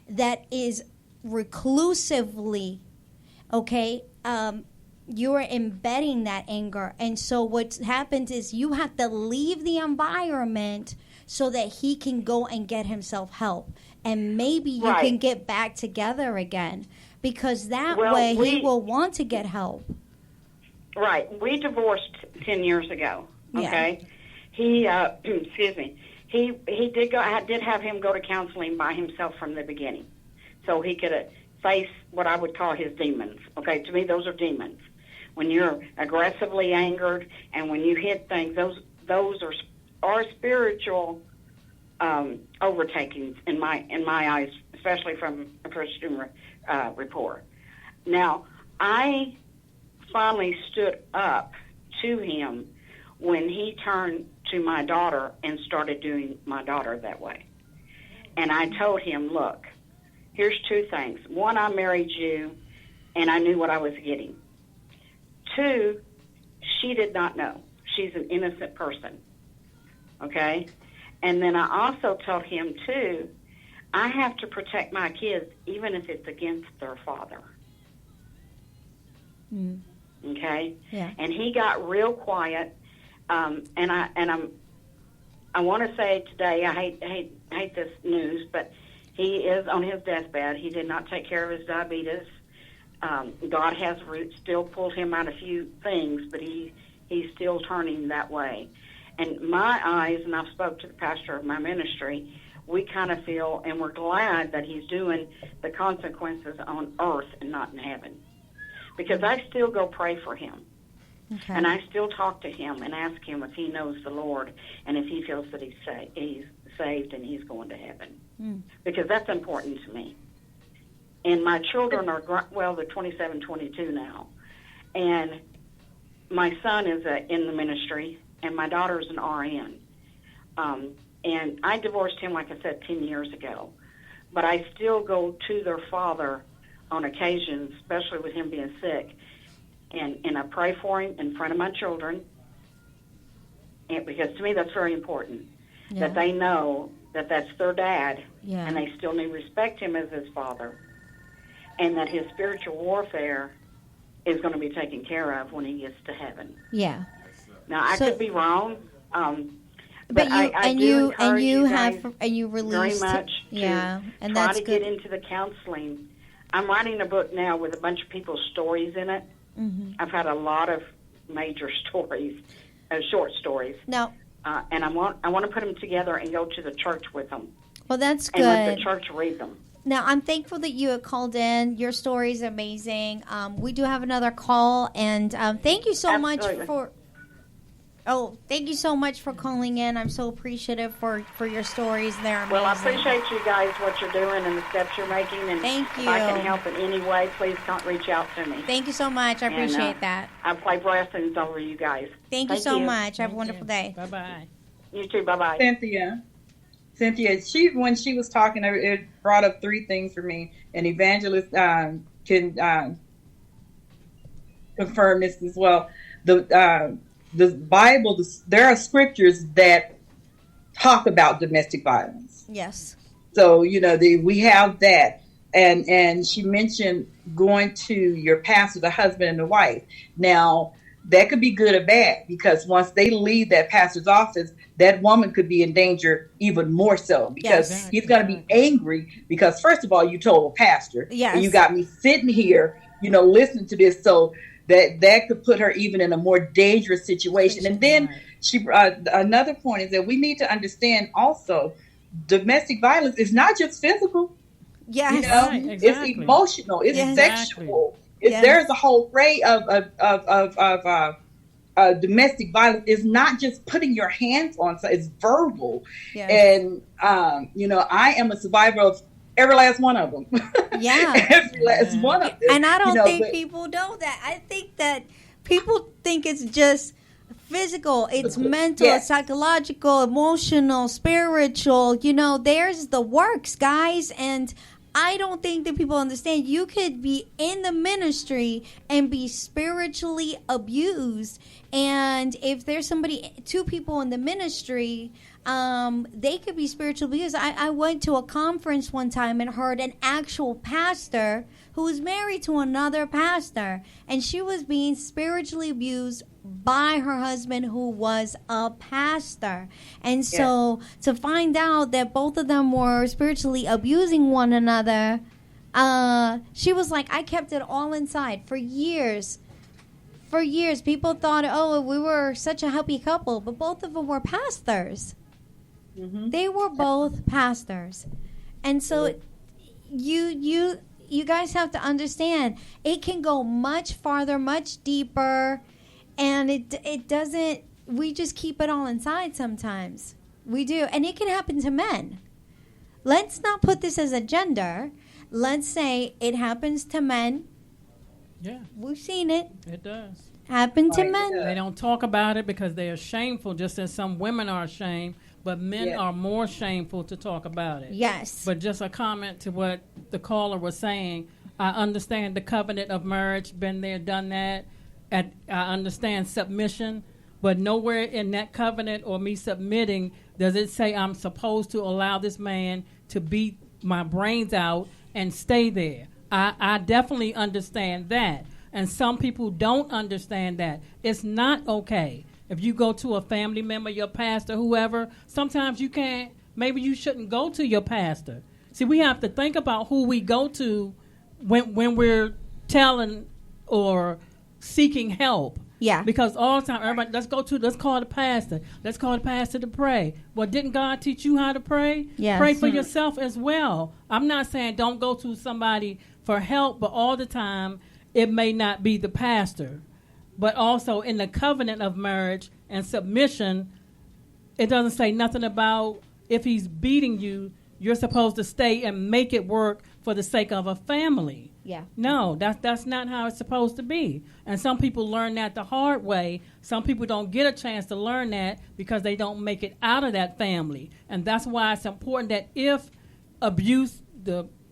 Speaker 2: that is reclusively, okay, you are embedding that anger. And so what happens is you have to leave the environment so that he can go and get himself help. And maybe you
Speaker 5: Right.
Speaker 2: can get back together again, because that
Speaker 5: Well,
Speaker 2: way he
Speaker 5: we-
Speaker 2: will want to get help.
Speaker 5: Right. We divorced 10 years ago.
Speaker 2: Yeah.
Speaker 5: Okay. He, excuse me. He did go. I did have him go to counseling by himself from the beginning, so he could face what I would call his demons. Okay. To me, those are demons. When you're aggressively angered and when you hit things, those are spiritual overtakings in my eyes, especially from a Christian report. Now, I finally stood up to him when he turned to my daughter and started doing my daughter that way. And I told him, look, here's two things. One, I married you, and I knew what I was getting. Two, she did not know. She's an innocent person. Okay? And then I also told him, too, I have to protect my kids even if it's against their father.
Speaker 2: Mm.
Speaker 5: Okay?
Speaker 2: Yeah.
Speaker 5: And he got real quiet. And I want to say today, I hate this news, but he is on his deathbed. He did not take care of his diabetes. God has still pulled him out a few things, but he's still turning that way. And my eyes, and I've spoke to the pastor of my ministry, we kind of feel, and we're glad that he's doing the consequences on earth and not in heaven. Because I still go pray for him.
Speaker 2: Okay.
Speaker 5: And I still talk to him and ask him if he knows the Lord and if he feels that he's saved and he's going to heaven.
Speaker 2: Mm.
Speaker 5: Because that's important to me. And my children are, they're 27, 22 now. And my son is in the ministry, and my daughter's an RN. And I divorced him, like I said, 10 years ago. But I still go to their father on occasions, especially with him being sick. And I pray for him in front of my children, and because to me that's very important, that they know that that's their dad, and they still need to respect him as his father, and that his spiritual warfare is going to be taken care of when he gets to heaven.
Speaker 2: Yeah.
Speaker 5: Now, I could be wrong,
Speaker 2: but you
Speaker 5: you
Speaker 2: released
Speaker 5: very much
Speaker 2: yeah, and
Speaker 5: try
Speaker 2: that's
Speaker 5: to
Speaker 2: good.
Speaker 5: get into the counseling. I'm writing a book now with a bunch of people's stories in it.
Speaker 2: Mm-hmm.
Speaker 5: I've had a lot of major stories, short stories.
Speaker 2: No.
Speaker 5: And I want to put them together and go to the church with them.
Speaker 2: Well, that's
Speaker 5: And let
Speaker 2: good.
Speaker 5: the church read them.
Speaker 2: Now, I'm thankful that you had called in. Your story is amazing. We do have another call, and thank you so
Speaker 5: Absolutely.
Speaker 2: much for. Oh, thank you so much for calling in. I'm so appreciative for your stories. They're amazing.
Speaker 5: Well, I appreciate you guys, what you're doing and the steps you're making. And
Speaker 2: Thank
Speaker 5: if I can
Speaker 2: you.
Speaker 5: help in any way, please don't reach out to me.
Speaker 2: Thank you so much. I
Speaker 5: And,
Speaker 2: appreciate that.
Speaker 5: I play blessings over you guys.
Speaker 2: Thank you so much. Have a wonderful day.
Speaker 1: Bye-bye.
Speaker 5: You too. Bye-bye.
Speaker 4: Cynthia, when she was talking, it brought up three things for me, and Evangelist can confirm this as well. The Bible, there are scriptures that talk about domestic violence.
Speaker 2: Yes.
Speaker 4: So we have that, and she mentioned going to your pastor, the husband and the wife. Now that could be good or bad, because once they leave that pastor's office, that woman could be in danger even more so, because
Speaker 2: Yes.
Speaker 4: he's going to be angry because, first of all, you told a pastor,
Speaker 2: Yes.
Speaker 4: and you got me sitting here, listening to this, so that could put her even in a more dangerous situation. And then another point is that we need to understand also, domestic violence is not just physical.
Speaker 2: Yes.
Speaker 1: Right, exactly.
Speaker 4: It's emotional. It's
Speaker 2: Yes.
Speaker 4: sexual.
Speaker 2: Yes.
Speaker 4: There's a whole array of domestic violence. It's not just putting your hands on, so it's verbal.
Speaker 2: Yes.
Speaker 4: And I am a survivor of every last one of them.
Speaker 2: Yeah.
Speaker 4: Every last one of them.
Speaker 2: And I don't think
Speaker 4: but-
Speaker 2: people know that. I think that people think it's just physical, it's mental,
Speaker 4: Yes.
Speaker 2: it's psychological, emotional, spiritual. There's the works, guys. And I don't think that people understand you could be in the ministry and be spiritually abused. And if there's two people in the ministry, they could be spiritually abused. I went to a conference one time and heard an actual pastor who was married to another pastor, and she was being spiritually abused by her husband, who was a pastor. And so to find out that both of them were spiritually abusing one another, she was like, I kept it all inside for years. For years, people thought, we were such a happy couple, but both of them were pastors.
Speaker 4: Mhm.
Speaker 2: They were both pastors. And so you guys have to understand, it can go much farther, much deeper, and it doesn't, we just keep it all inside sometimes. We do. And it can happen to men. Let's not put this as a gender. Let's say it happens to men.
Speaker 1: Yeah,
Speaker 2: We've seen it
Speaker 1: it does.
Speaker 2: happen to
Speaker 4: Right,
Speaker 2: men.
Speaker 4: yeah.
Speaker 1: They don't talk about it because they are shameful, just as some women are ashamed, but men
Speaker 4: Yeah.
Speaker 1: are more shameful to talk about it.
Speaker 2: Yes.
Speaker 1: But just a comment to what the caller was saying, I understand the covenant of marriage, been there, done that. I understand submission, but nowhere in that covenant or me submitting does it say I'm supposed to allow this man to beat my brains out and stay there. I definitely understand that. And some people don't understand that. It's not okay. If you go to a family member, your pastor, whoever, sometimes you can't, maybe you shouldn't go to your pastor. See, we have to think about who we go to when we're telling or seeking help.
Speaker 2: Yeah.
Speaker 1: Because all the time, everybody, let's call the pastor. Let's call the pastor to pray. Well, didn't God teach you how to pray?
Speaker 2: Yes.
Speaker 1: Pray for yourself as well. I'm not saying don't go to somebody for help, but all the time, it may not be the pastor. But also in the covenant of marriage and submission, it doesn't say nothing about if he's beating you, you're supposed to stay and make it work for the sake of a family.
Speaker 2: Yeah.
Speaker 1: No, that's not how it's supposed to be. And some people learn that the hard way. Some people don't get a chance to learn that because they don't make it out of that family. And that's why it's important that if abuse,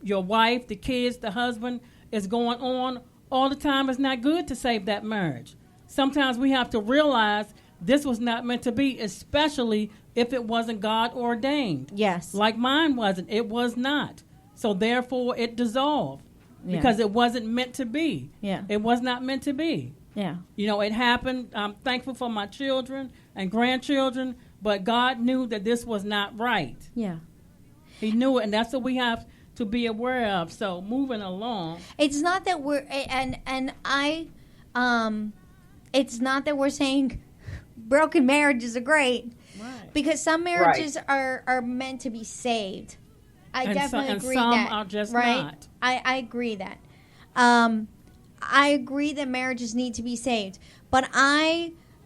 Speaker 1: your wife, the kids, the husband is going on all the time, it's not good to save that marriage. Sometimes we have to realize this was not meant to be, especially if it wasn't God ordained.
Speaker 2: Yes.
Speaker 1: Like mine wasn't. It was not. So therefore it dissolved.
Speaker 2: Yeah.
Speaker 1: Because it wasn't meant to be.
Speaker 2: Yeah.
Speaker 1: It was not meant to be.
Speaker 2: Yeah.
Speaker 1: It happened. I'm thankful for my children and grandchildren, but God knew that this was not right.
Speaker 2: Yeah.
Speaker 1: He knew it, and that's what we have to be aware of. So moving along.
Speaker 2: It's not that we're it's not that we're saying broken marriages are great,
Speaker 1: Right.
Speaker 2: because some marriages are meant to be saved. I
Speaker 1: And
Speaker 2: definitely
Speaker 1: and
Speaker 2: agree
Speaker 1: some
Speaker 2: that.
Speaker 1: are just
Speaker 2: right?
Speaker 1: not.
Speaker 2: I agree that. I agree that marriages need to be saved, but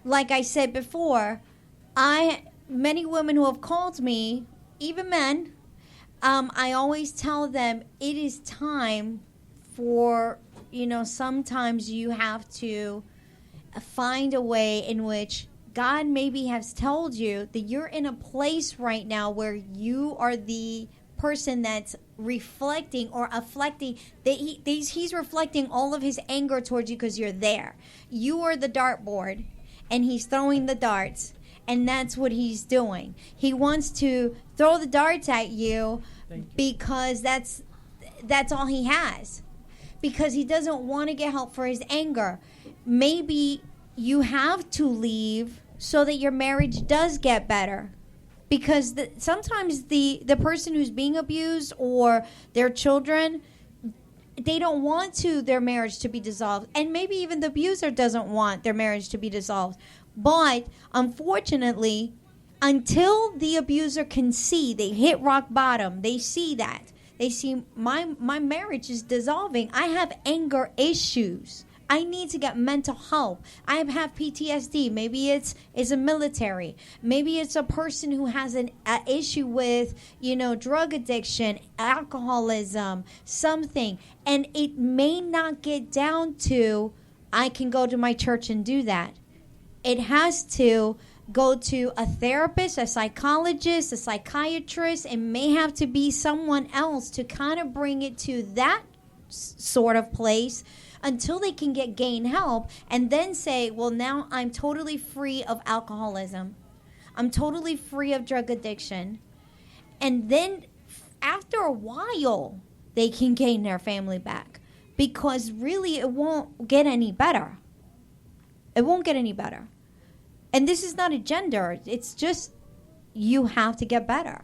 Speaker 2: like I said before, many women who have called me, even men, I always tell them it is time for, sometimes you have to find a way in which God maybe has told you that you're in a place right now where you are the person that's reflecting or afflicting, that he's reflecting all of his anger towards you because you're there. You are the dartboard and he's throwing the darts, and that's what he's doing. He wants to throw the darts at you because that's all he has, because he doesn't want to get help for his anger. Maybe you have to leave so that your marriage does get better, because sometimes the person who's being abused or their children, they don't want their marriage to be dissolved, and maybe even the abuser doesn't want their marriage to be dissolved. But unfortunately, until the abuser can see they hit rock bottom, they see that. They see my marriage is dissolving. I have anger issues. I need to get mental help. I have PTSD. Maybe it's a military. Maybe it's a person who has an issue with, drug addiction, alcoholism, something. And it may not get down to, I can go to my church and do that. It has to go to a therapist, a psychologist, a psychiatrist. It may have to be someone else to kind of bring it to that sort of place until they can gain help, and then say, well, now I'm totally free of alcoholism. I'm totally free of drug addiction. And then after a while, they can gain their family back, because really it won't get any better. It won't get any better. And this is not a gender. It's just you have to get better.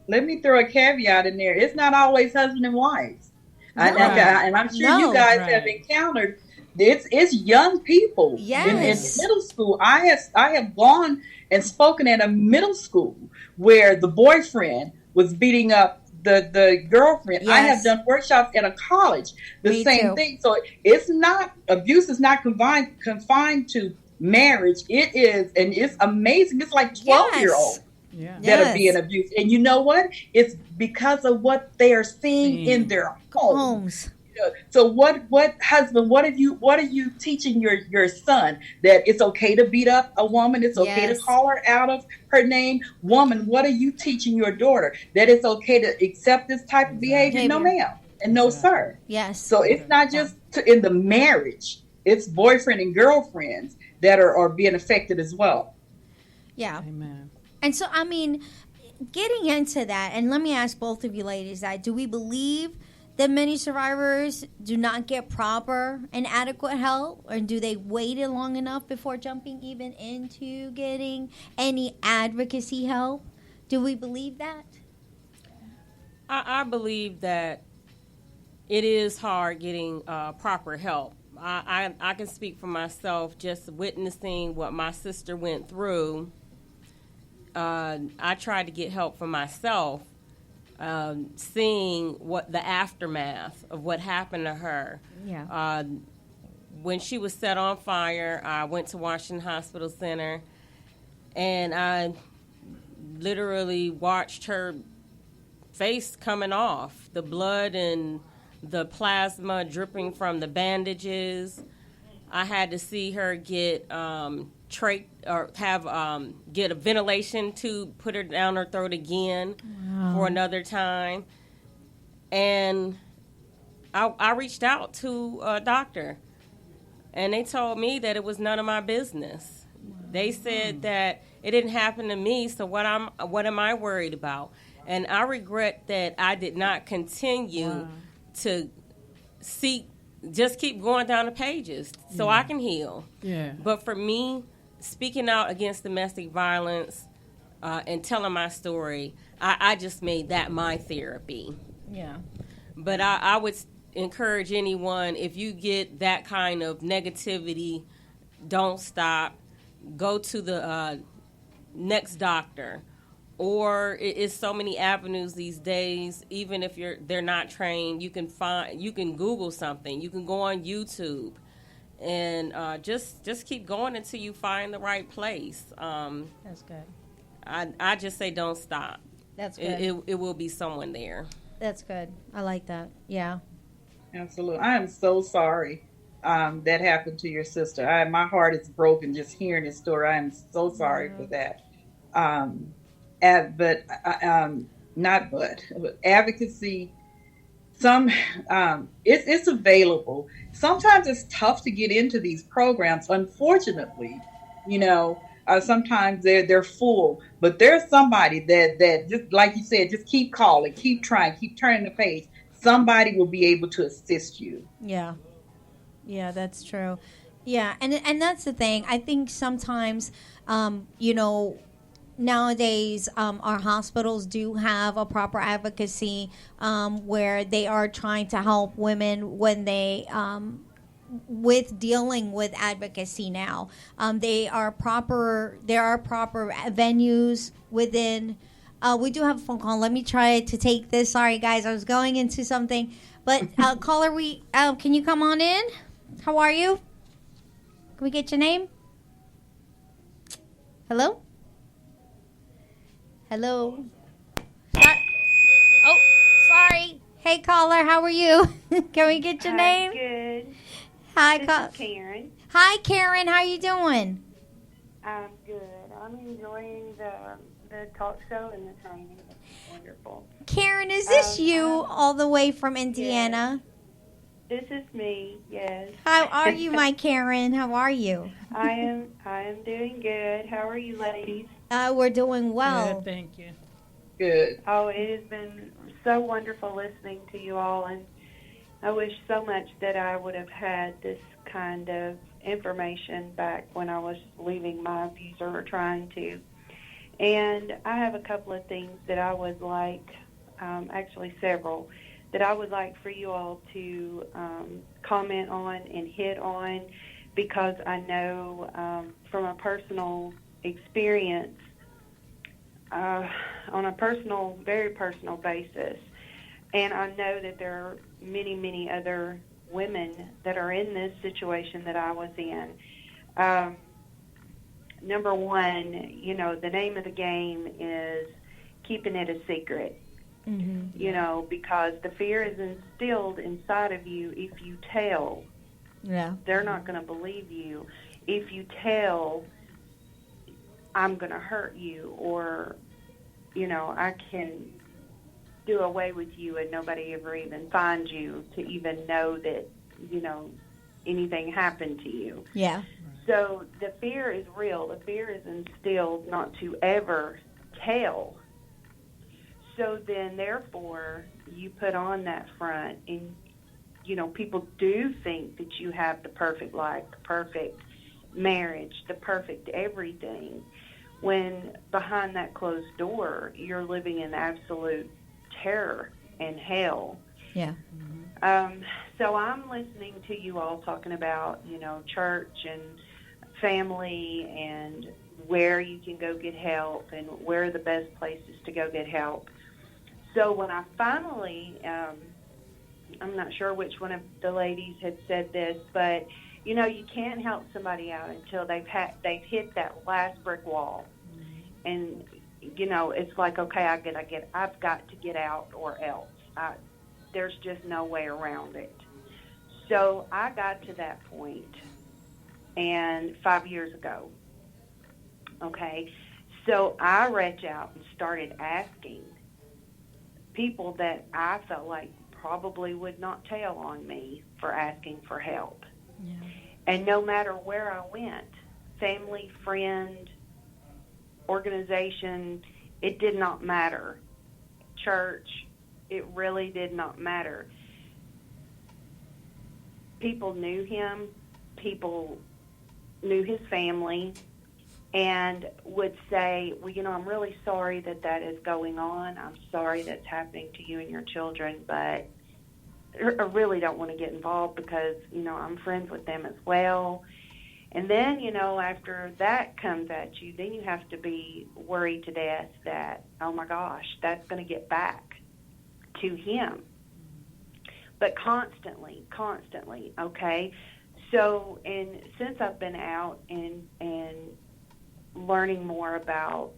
Speaker 4: Let me throw a caveat in there. It's not always husband and wives.
Speaker 2: No.
Speaker 4: And I'm sure you guys have encountered it's young people in middle school. I have gone and spoken at a middle school where the boyfriend was beating up the girlfriend.
Speaker 2: Yes.
Speaker 4: I have done workshops at a college. The same thing. So it's not, abuse is not confined to marriage. It is, and it's amazing. It's like 12-year-olds.
Speaker 1: Yeah.
Speaker 4: That are being abused. And you know what? It's because of what they are seeing in their homes. So what husband, what are you teaching your son? That it's okay to beat up a woman, it's okay to call her out of her name? Woman, what are you teaching your daughter? That it's okay to accept this type of behavior? No ma'am and no sir.
Speaker 2: Yes.
Speaker 4: So it's not just in the marriage, it's boyfriend and girlfriends that are being affected as well.
Speaker 2: Yeah.
Speaker 1: Amen.
Speaker 2: And so, I mean, getting into that, and let me ask both of you ladies that, do we believe that many survivors do not get proper and adequate help, or do they wait long enough before jumping even into getting any advocacy help? Do we believe that?
Speaker 3: I believe that it is hard getting proper help. I can speak for myself, just witnessing what my sister went through. I tried to get help for myself, seeing what the aftermath of what happened to her.
Speaker 2: Yeah.
Speaker 3: When she was set on fire, I went to Washington Hospital Center, and I literally watched her face coming off, the blood and the plasma dripping from the bandages. I had to see her get get a ventilation tube, put her down her throat again for another time. And I reached out to a doctor, and they told me that it was none of my business. They said that it didn't happen to me, so what am I worried about? And I regret that I did not continue to just keep going down the pages so I can heal.
Speaker 1: Yeah.
Speaker 3: But for me, speaking out against domestic violence and telling my story, I just made that my therapy.
Speaker 2: Yeah.
Speaker 3: But I would encourage anyone, if you get that kind of negativity, don't stop. Go to the next doctor. Or it's so many avenues these days. Even if they're not trained, you can Google something. You can go on YouTube, and just keep going until you find the right place.
Speaker 2: That's good.
Speaker 3: I just say don't stop.
Speaker 2: That's good.
Speaker 3: It will be someone there.
Speaker 2: That's good. I like that. Yeah.
Speaker 4: Absolutely. I am so sorry that happened to your sister. My heart is broken just hearing this story. I am so sorry for that. But advocacy. It's available. Sometimes it's tough to get into these programs. Unfortunately, sometimes they're full. But there's somebody that just like you said, just keep calling, keep trying, keep turning the page. Somebody will be able to assist you.
Speaker 2: Yeah. Yeah, that's true. Yeah, and that's the thing. I think sometimes, nowadays, our hospitals do have a proper advocacy where they are trying to help women when they with dealing with advocacy now. There are proper venues within. We do have a phone call. Let me try to take this. Sorry, guys, I was going into something. But caller, can you come on in? How are you? Can we get your name? Hello? Hello? Oh, sorry. Hey, caller, how are you? Can we get your name?
Speaker 6: Good.
Speaker 2: Hi,
Speaker 6: This is Karen.
Speaker 2: Hi, Karen. How you doing?
Speaker 6: I'm good. I'm enjoying the talk show and the training. It's wonderful.
Speaker 2: Karen, is this you all the way from Indiana?
Speaker 6: This is me. Yes.
Speaker 2: How are you, my Karen? How are you?
Speaker 6: I am doing good. How are you, ladies?
Speaker 2: We're doing well.
Speaker 1: Good, thank you.
Speaker 4: Good.
Speaker 6: Oh, it has been so wonderful listening to you all, and I wish so much that I would have had this kind of information back when I was leaving my abuser or trying to. And I have a couple of things that I would like, actually several, that I would like for you all to comment on and hit on, because I know from a personal experience, on a very personal basis, and I know that there are many, many other women that are in this situation that I was in. Number one, the name of the game is keeping it a secret. Mm-hmm. Because the fear is instilled inside of you. If you tell, they're not going to believe you. If you tell, I'm going to hurt you, or, I can do away with you and nobody ever even finds you to even know that, anything happened to you.
Speaker 2: Yeah.
Speaker 6: So the fear is real. The fear is instilled not to ever tell. So then, therefore, you put on that front, and, people do think that you have the perfect life, the perfect marriage, the perfect everything, when behind that closed door, you're living in absolute terror and hell.
Speaker 2: Yeah.
Speaker 6: So I'm listening to you all talking about, church and family and where you can go get help and where are the best places to go get help. So when I finally, I'm not sure which one of the ladies had said this, but, you can't help somebody out until they've hit that last brick wall. And, it's like, okay, I've got to get out or else. There's just no way around it. So I got to that point, and 5 years ago, okay, so I reached out and started asking people that I felt like probably would not tell on me for asking for help. Yeah. And no matter where I went, family, friend, organization, it did not matter. Church, it really did not matter. People knew him. People knew his family. and would say, well, I'm really sorry that is going on. I'm sorry that's happening to you and your children, but I really don't want to get involved because, I'm friends with them as well. And then, after that comes at you, then you have to be worried to death that, oh my gosh, that's going to get back to him. But constantly, okay? So, and since I've been out and learning more about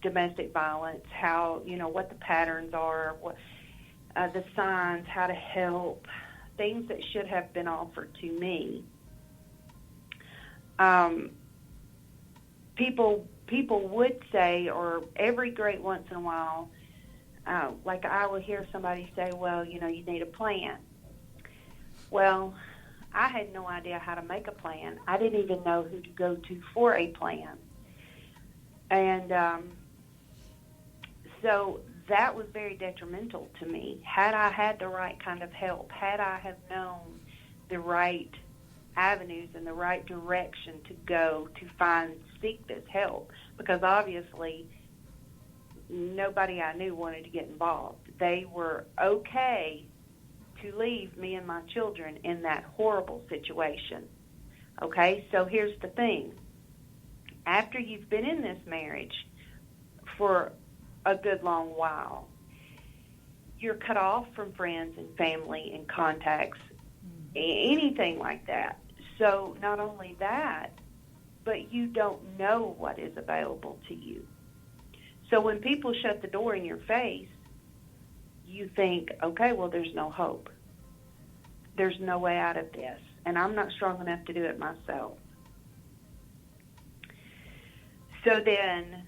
Speaker 6: domestic violence, how, what the patterns are, what the signs, how to help, things that should have been offered to me, people would say, or every great once in a while, like I would hear somebody say, well, you need a plan. Well, I had no idea how to make a plan. I didn't even know who to go to for a plan. And so that was very detrimental to me. Had I had the right kind of help, had I have known the right avenues and the right direction to go to seek this help, because obviously nobody I knew wanted to get involved. They were okay to leave me and my children in that horrible situation. Okay, so here's the thing. After you've been in this marriage for a good long while, you're cut off from friends and family and contacts, anything like that. So not only that, but you don't know what is available to you. So when people shut the door in your face, you think, okay, well, there's no hope. There's no way out of this, and I'm not strong enough to do it myself. So then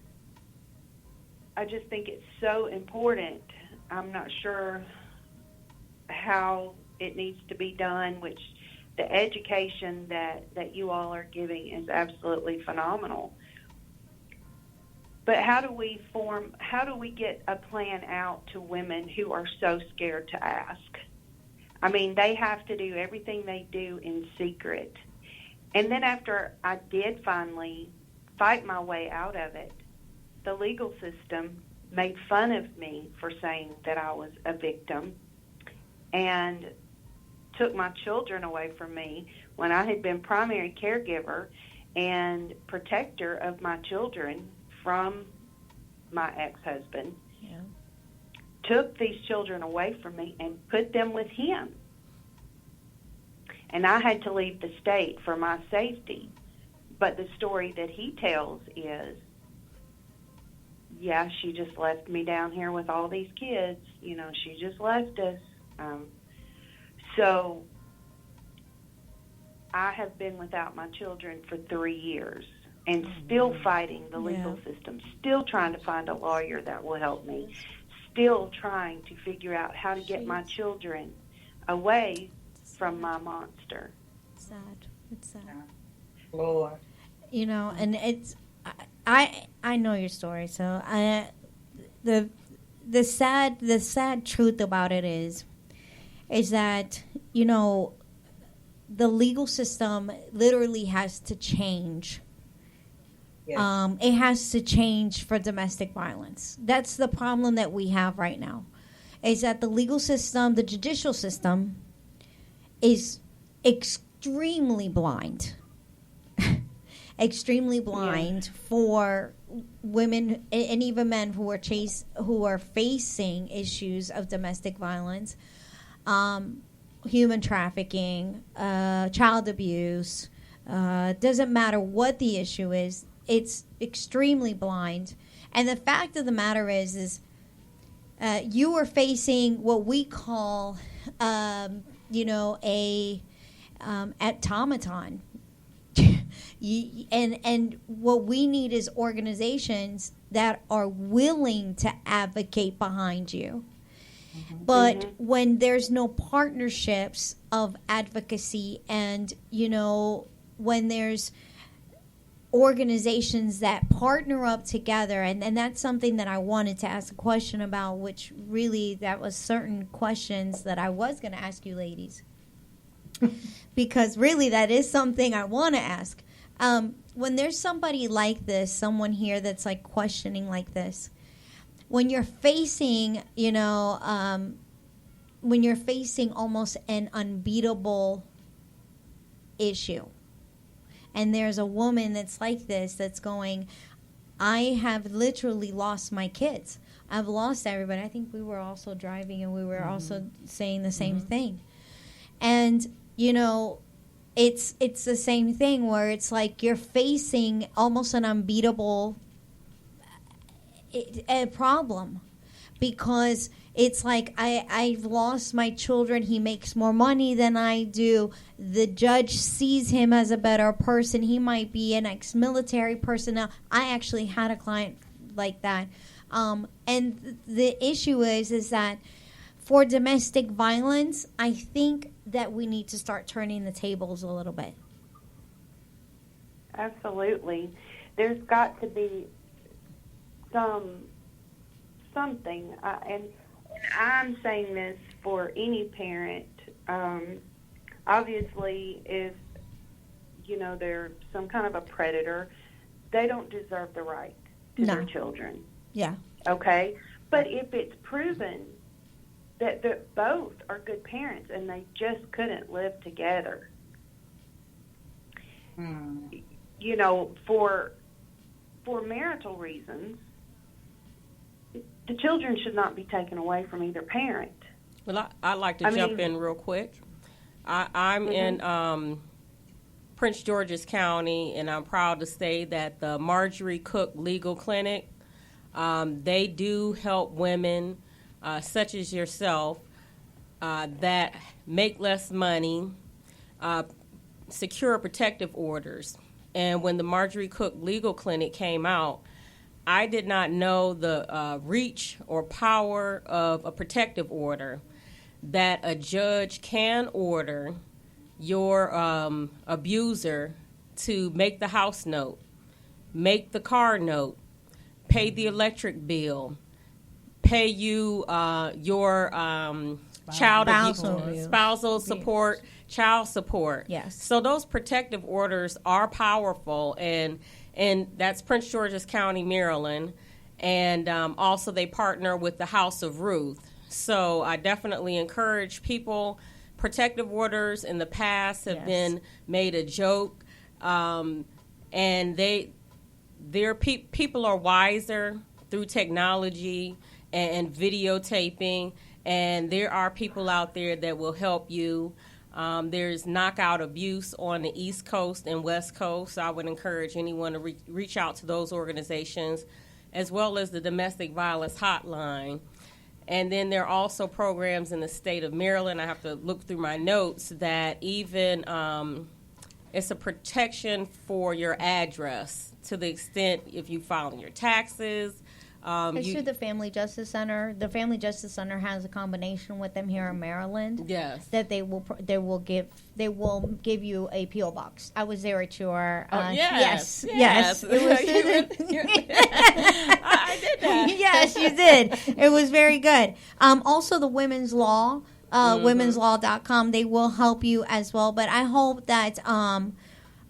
Speaker 6: I just think it's so important. I'm not sure how it needs to be done, which the education that you all are giving is absolutely phenomenal. But how do we get a plan out to women who are so scared to ask? I mean, they have to do everything they do in secret. And then after I did finally fight my way out of it, the legal system made fun of me for saying that I was a victim and took my children away from me when I had been primary caregiver and protector of my children from my ex-husband.
Speaker 2: Yeah.
Speaker 6: Took these children away from me and put them with him. And I had to leave the state for my safety. But the story that he tells is, yeah, she just left me down here with all these kids. She just left us. So I have been without my children for 3 years and still fighting the legal system, still trying to find a lawyer that will help me, still trying to figure out how to get my children away from my monster.
Speaker 2: Sad. It's sad.
Speaker 4: Lord.
Speaker 2: And it's I know your story, so the sad truth about it is that the legal system literally has to change.
Speaker 4: Yes.
Speaker 2: It has to change for domestic violence. That's the problem that we have right now, is that the legal system, the judicial system, is extremely blind. Extremely blind for women and even men who are facing issues of domestic violence, human trafficking, child abuse. Doesn't matter what the issue is, it's extremely blind. And the fact of the matter is you are facing what we call, a automaton. And what we need is organizations that are willing to advocate behind you. Mm-hmm. But when there's no partnerships of advocacy and, when there's organizations that partner up together, and that's something that I wanted to ask a question about, which really that was certain questions that I was going to ask you ladies. Because really that is something I want to ask. When there's somebody like this, someone here that's like questioning like this, when you're facing, when you're facing almost an unbeatable issue, and there's a woman that's like this, that's going, I have literally lost my kids. I've lost everybody. I think we were also driving and we were also saying the same thing. And, it's the same thing where it's like you're facing almost an unbeatable a problem, because it's like I've lost my children. He makes more money than I do. The judge sees him as a better person. He might be an ex-military personnel. I actually had a client like that. And the issue is that for domestic violence, I think that we need to start turning the tables a little bit.
Speaker 6: Absolutely. There's got to be something, and I'm saying this for any parent. Obviously, if they're some kind of a predator, they don't deserve the right to their children.
Speaker 2: Yeah.
Speaker 6: Okay? But if it's proven that both are good parents and they just couldn't live together, for marital reasons, the children should not be taken away from either parent.
Speaker 3: Well, I'd like to jump in real quick. I'm in Prince George's County, and I'm proud to say that the Marjorie Cook Legal Clinic, they do help women such as yourself that make less money, secure protective orders. And when the Marjorie Cook Legal Clinic came out, I did not know the reach or power of a protective order, that a judge can order your abuser to make the house note, make the car note, pay the electric bill, pay you your spousal support, child support.
Speaker 2: Yes.
Speaker 3: So those protective orders are powerful, and that's Prince George's County, Maryland, and also they partner with the House of Ruth. So I definitely encourage people. Protective orders in the past have been made a joke, and people are wiser through technology and videotaping, and there are people out there that will help you. There's knockout abuse on the East Coast and West Coast, so I would encourage anyone to reach out to those organizations, as well as the Domestic Violence Hotline. And then there are also programs in the state of Maryland, I have to look through my notes, that even it's a protection for your address, to the extent if you file your taxes.
Speaker 2: It's through the Family Justice Center. The Family Justice Center has a combination with them here in Maryland.
Speaker 3: Yes.
Speaker 2: That they will give you a PO box. I was there at your.
Speaker 3: Yes.
Speaker 2: It was
Speaker 3: I did that.
Speaker 2: Yes, you did. It was very good. Also, the Women's Law, womenslaw.com, they will help you as well. But I hope that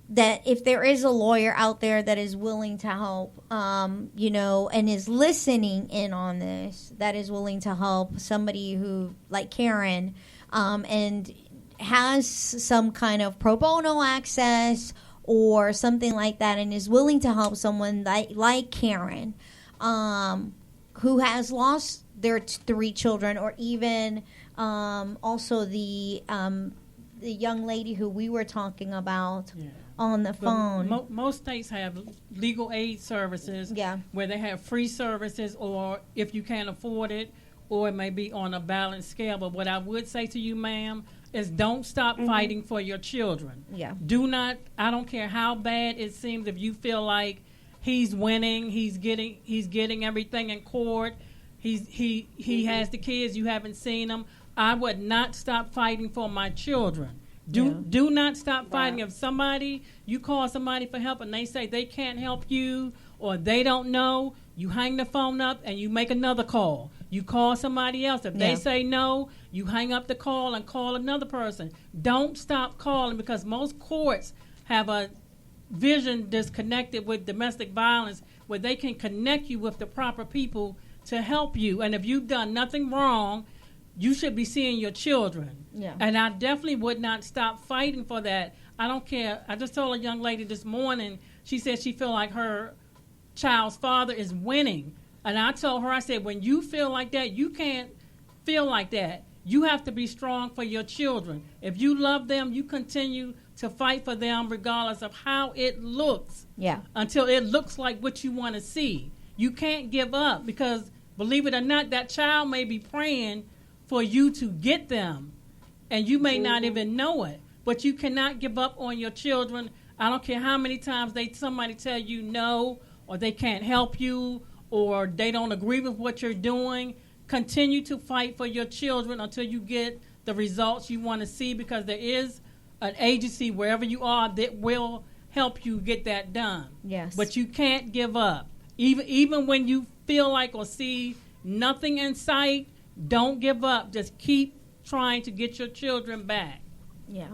Speaker 2: that if there is a lawyer out there that is willing to help, and is listening in on this, that is willing to help somebody who, like Karen, and has some kind of pro bono access or something like that, and is willing to help someone like Karen, who has lost their 3 children, or even also the young lady who we were talking about. Yeah. On the phone.
Speaker 1: Most states have legal aid services where they have free services, or if you can't afford it, or it may be on a balanced scale. But what I would say to you, ma'am, is don't stop fighting for your children. Yeah. Do not, I don't care how bad it seems, if you feel like he's winning, he's getting everything in court, he has the kids, you haven't seen them. I would not stop fighting for my children. Do not stop fighting. If you call somebody for help and they say they can't help you or they don't know, you hang the phone up and you make another call. You call somebody else. If they say no, you hang up the call and call another person. Don't stop calling, because most courts have a vision disconnected with domestic violence, where they can connect you with the proper people to help you. And if you've done nothing wrong, you should be seeing your children.
Speaker 2: Yeah.
Speaker 1: And I definitely would not stop fighting for that. I don't care. I just told a young lady this morning, she said she feel like her child's father is winning. And I told her, I said, when you feel like that, you can't feel like that. You have to be strong for your children. If you love them, you continue to fight for them regardless of how it looks.
Speaker 2: Yeah.
Speaker 1: Until it looks like what you want to see. You can't give up, because believe it or not, that child may be praying for you to get them, and you may not even know it. But you cannot give up on your children. I don't care how many times somebody tell you no, or they can't help you, or they don't agree with what you're doing. Continue to fight for your children until you get the results you want to see, because there is an agency wherever you are that will help you get that done.
Speaker 2: Yes.
Speaker 1: But you can't give up. Even when you feel like or see nothing in sight, don't give up. Just keep trying to get your children back.
Speaker 2: Yeah.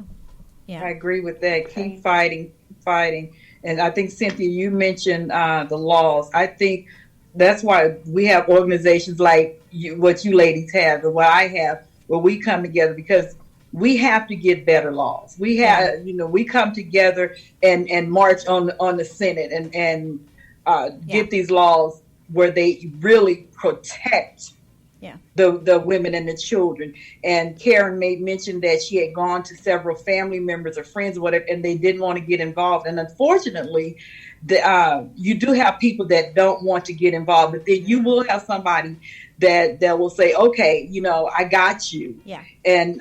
Speaker 4: I agree with that. Keep fighting. And I think, Cynthia, you mentioned the laws. I think that's why we have organizations like what you ladies have and what I have, where we come together, because we have to get better laws. We have, we come together and march on the Senate and get these laws where they really protect the women and the children. And Karen mentioned that she had gone to several family members or friends or whatever, and they didn't want to get involved. And unfortunately, you do have people that don't want to get involved, but then you will have somebody that will say, okay, I got you, and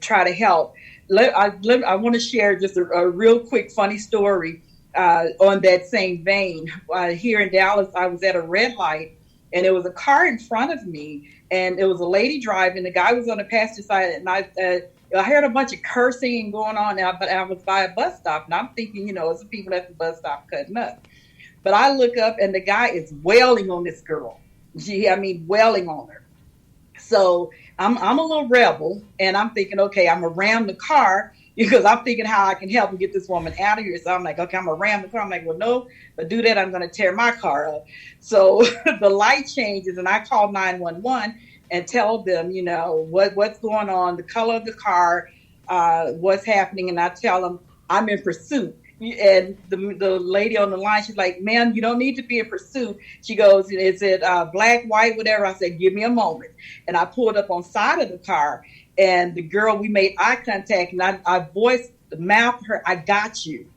Speaker 4: try to help. I want to share just a real quick funny story on that same vein. Here in Dallas, I was at a red light, and there was a car in front of me, and it was a lady driving. The guy was on the passenger side, and I heard a bunch of cursing going on now, but I was by a bus stop, and I'm thinking, it's the people at the bus stop cutting up. But I look up, and the guy is wailing on this girl. Wailing on her. So I'm a little rebel, and I'm thinking, okay, I'm going to ram the car, because I'm thinking how I can help and get this woman out of here. So I'm like, okay, I'm going to ram the car. I'm like, well, no, but do that, I'm going to tear my car up. So the light changes, and I call 911 and tell them, what's going on, the color of the car, what's happening. And I tell them I'm in pursuit. And the lady on the line, she's like, ma'am, you don't need to be in pursuit. She goes, is it black, white, whatever? I said, give me a moment. And I pulled up on side of the car, and the girl, we made eye contact, and I mouthed her, I got you.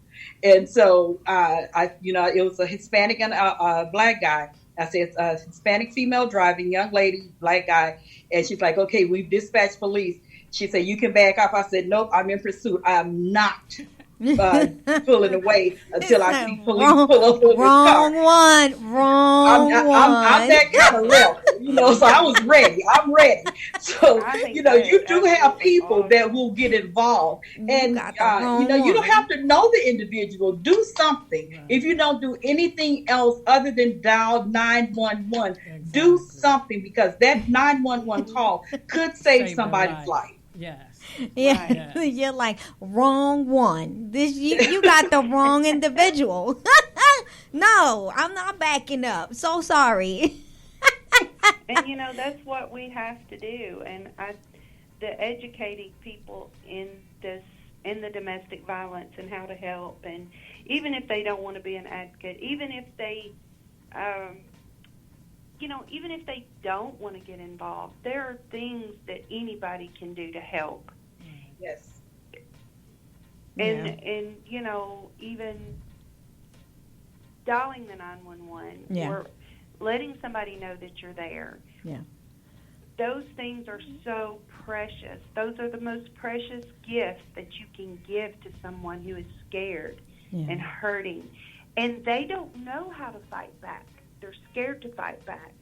Speaker 4: And so, it was a Hispanic and a black guy. I said, Hispanic female driving, young lady, black guy. And she's like, okay, we've dispatched police. She said, you can back off. I said, nope, I'm in pursuit. I am not pulling away until I see police pull up on this car.
Speaker 2: Wrong one.
Speaker 4: I'm that kind of rebel, so I was ready. I'm ready. So, you do have people that will get involved. And, you don't have to know the individual. Do something. Right. If you don't do anything else other than dial 911, do something, because that 911 call could save somebody's life.
Speaker 1: Yes.
Speaker 2: Yeah, right. You're like, wrong one. You got the wrong individual. No, I'm not backing up. So sorry.
Speaker 6: And that's what we have to do. And the educating people in the domestic violence and how to help. And even if they don't want to be an advocate, even if they, even if they don't want to get involved, there are things that anybody can do to help.
Speaker 4: Yes.
Speaker 6: And even dialing the 911 or letting somebody know that you're there.
Speaker 2: Yeah.
Speaker 6: Those things are so precious. Those are the most precious gifts that you can give to someone who is scared and hurting. And they don't know how to fight back. They're scared to fight back.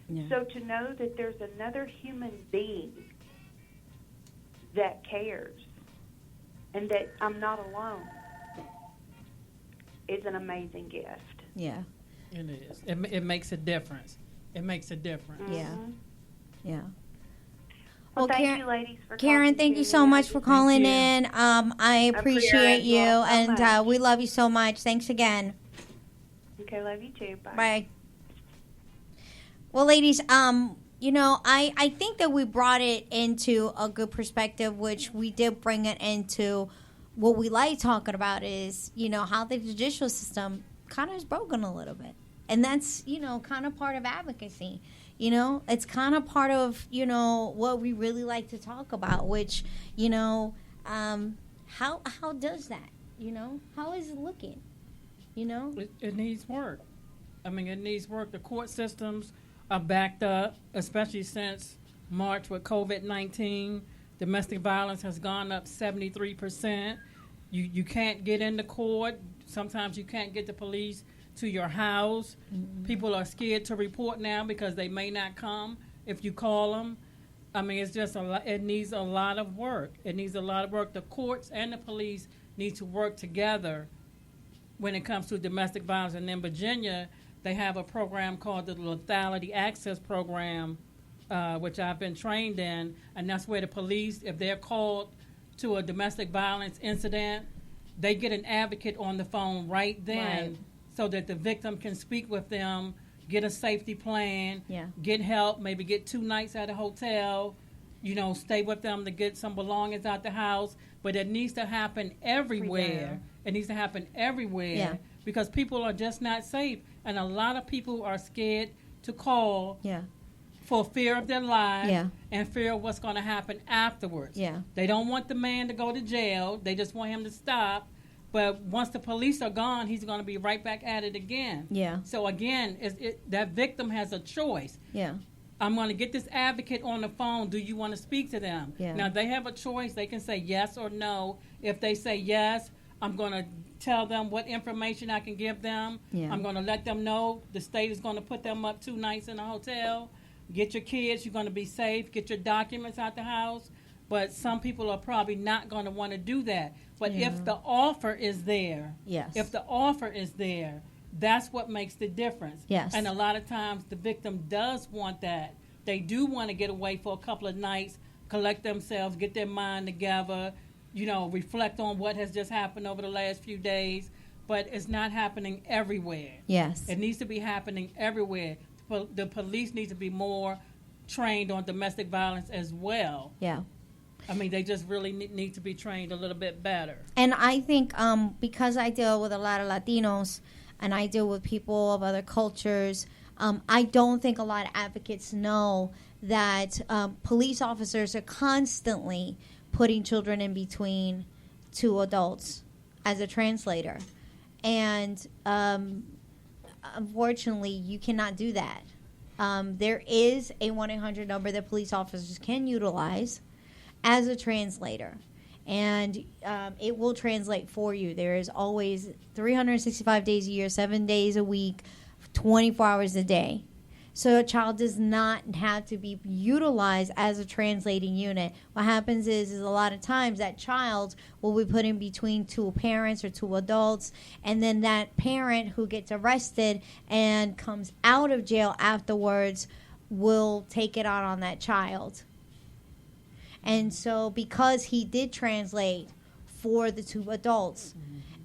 Speaker 6: Yeah. So to know that there's another human being that cares and that I'm not alone is an amazing gift.
Speaker 2: Yeah.
Speaker 1: It is. It makes a difference. It makes a difference.
Speaker 2: Yeah. Yeah.
Speaker 6: Well, thank
Speaker 2: Karen,
Speaker 6: you, ladies, for
Speaker 2: Karen,
Speaker 6: talking
Speaker 2: thank
Speaker 6: to
Speaker 2: you so
Speaker 6: me.
Speaker 2: much for calling
Speaker 1: you.
Speaker 2: in. I appreciate you,
Speaker 6: you all so
Speaker 2: and
Speaker 6: much.
Speaker 2: we love you so much. Thanks again.
Speaker 6: Okay, love you too. Bye.
Speaker 2: Bye. Well, ladies, I think that we brought it into a good perspective, which we did bring it into what we like talking about is, how the judicial system kind of is broken a little bit. And that's, kind of part of advocacy. It's kind of part of, what we really like to talk about, which, how does that, how is it looking,
Speaker 1: It needs work. I mean, it needs work. The court systems are backed up, especially since March with COVID-19. Domestic violence has gone up 73%. You can't get into court. Sometimes you can't get the police to your house. Mm-hmm. People are scared to report now because they may not come if you call them. I mean, it's just it needs a lot of work. It needs a lot of work. The courts and the police need to work together when it comes to domestic violence. And in Virginia, they have a program called the Lethality Access Program, which I've been trained in, and that's where the police, if they're called to a domestic violence incident, they get an advocate on the phone right then.
Speaker 2: Right.
Speaker 1: So that the victim can speak with them, get a safety plan,
Speaker 2: Yeah.
Speaker 1: get help, maybe get 2 nights at a hotel, stay with them to get some belongings out the house. But it needs to happen everywhere. It needs to happen everywhere
Speaker 2: Yeah.
Speaker 1: because people are just not safe. And a lot of people are scared to call
Speaker 2: Yeah.
Speaker 1: for fear of their lives
Speaker 2: Yeah.
Speaker 1: and fear of what's going to happen afterwards.
Speaker 2: Yeah.
Speaker 1: They don't want the man to go to jail. They just want him to stop. But once the police are gone, he's going to be right back at it again.
Speaker 2: Yeah.
Speaker 1: So again, that victim has a choice.
Speaker 2: Yeah.
Speaker 1: I'm going to get this advocate on the phone. Do you want to speak to them?
Speaker 2: Yeah.
Speaker 1: Now, they have a choice. They can say yes or no. If they say yes, I'm going to tell them what information I can give them.
Speaker 2: Yeah.
Speaker 1: I'm going to let them know the state is going to put them up 2 nights in a hotel. Get your kids. You're going to be safe. Get your documents out the house. But some people are probably not going to want to do that. But
Speaker 2: Yeah.
Speaker 1: if the offer is there,
Speaker 2: Yes.
Speaker 1: if the offer is there, that's what makes the difference.
Speaker 2: Yes.
Speaker 1: And a lot of times the victim does want that. They do want to get away for a couple of nights, collect themselves, get their mind together, reflect on what has just happened over the last few days. But it's not happening everywhere.
Speaker 2: Yes.
Speaker 1: It needs to be happening everywhere. The police need to be more trained on domestic violence as well.
Speaker 2: Yeah.
Speaker 1: I mean, they just really need to be trained a little bit better.
Speaker 2: And I think because I deal with a lot of Latinos and I deal with people of other cultures, I don't think a lot of advocates know that police officers are constantly putting children in between 2 adults as a translator. And unfortunately, you cannot do that. There is a 1-800 number that police officers can utilize as a translator, and it will translate for you. There is always 365 days a year, 7 days a week, 24 hours a day. So a child does not have to be utilized as a translating unit. What happens is a lot of times that child will be put in between 2 parents or 2 adults, and then that parent who gets arrested and comes out of jail afterwards will take it out on that child. And so because he did translate for the 2 adults,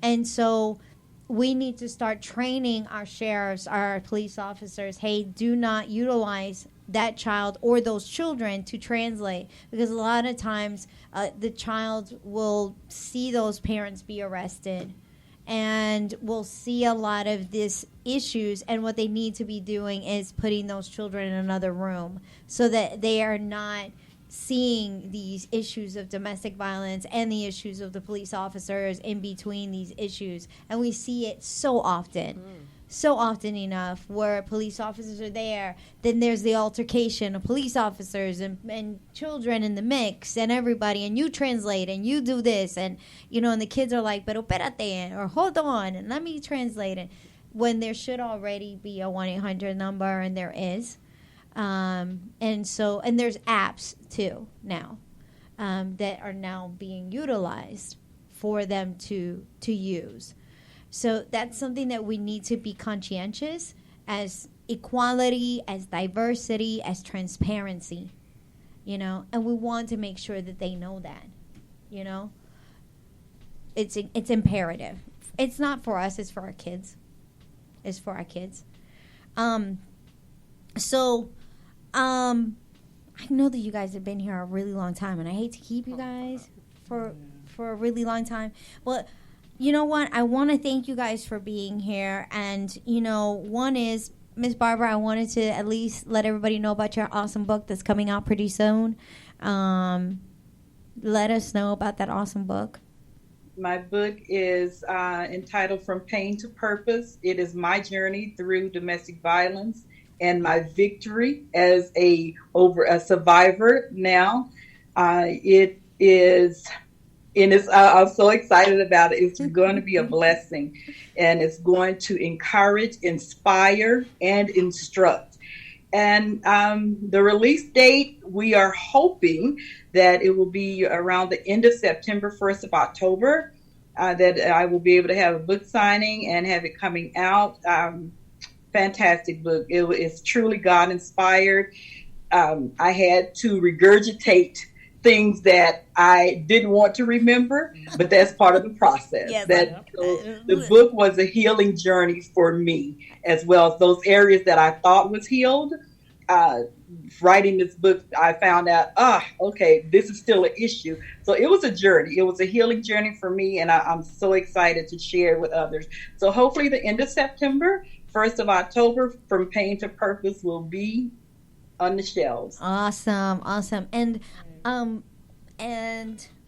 Speaker 2: and so we need to start training our sheriffs, our police officers, hey, do not utilize that child or those children to translate, because a lot of times the child will see those parents be arrested and will see a lot of these issues, and what they need to be doing is putting those children in another room so that they are not seeing these issues of domestic violence and the issues of the police officers in between these issues. And we see it so often enough, where police officers are there, then there's the altercation of police officers and children in the mix and everybody, and you translate and you do this, and and the kids are like, pero espérate, or hold on and let me translate it, when there should already be a 1-800 number, and there is. And there's apps too now that are now being utilized for them to use. So that's something that we need to be conscientious as equality, as diversity, as transparency. you know, and we want to make sure that they know that, you know. It's imperative. It's not for us, it's for our kids. It's for our kids. I know that you guys have been here a really long time, and I hate to keep you guys for a really long time. But you know what? I want to thank you guys for being here. And, you know, one is, Miss Barbara, I wanted to at least let everybody know about your awesome book that's coming out pretty soon. Let us know about that awesome book.
Speaker 4: My book is entitled From Pain to Purpose. It is my journey through domestic violence and my victory as a survivor now. It is, and I'm so excited about it. It's going to be a blessing, and it's going to encourage, inspire, and instruct. And the release date, we are hoping that it will be around the end of September, 1st of October, that I will be able to have a book signing and have it coming out. Fantastic book. It's truly God inspired. I had to regurgitate things that I didn't want to remember, but that's part of the process.
Speaker 2: Yes,
Speaker 4: The book was a healing journey for me, as well as those areas that I thought was healed. Writing this book, I found out, okay, this is still an issue. So it was a journey. It was a healing journey for me, and I'm so excited to share it with others. So hopefully the end of September, 1st of October, From Pain to Purpose will be on the shelves.
Speaker 2: Awesome. And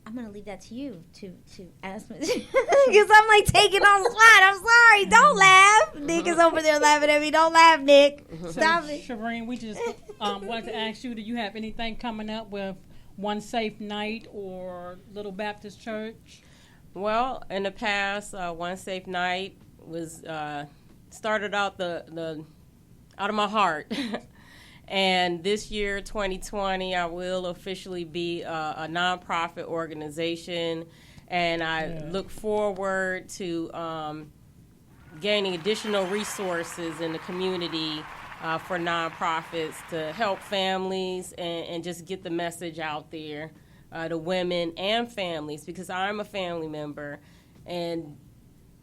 Speaker 2: I'm gonna leave that to you to ask me because I'm like taking on the slide. I'm sorry. Don't laugh. Nick is over there laughing at me. Don't laugh, Nick. Stop it.
Speaker 1: Shireen, we just wanted to ask you, do you have anything coming up with One Safe Night or Little Baptist Church?
Speaker 3: Well, in the past, One Safe Night was started out the out of my heart. And this year, 2020, I will officially be a nonprofit organization, and I look forward to gaining additional resources in the community for nonprofits to help families and just get the message out there to women and families, because I'm a family member, and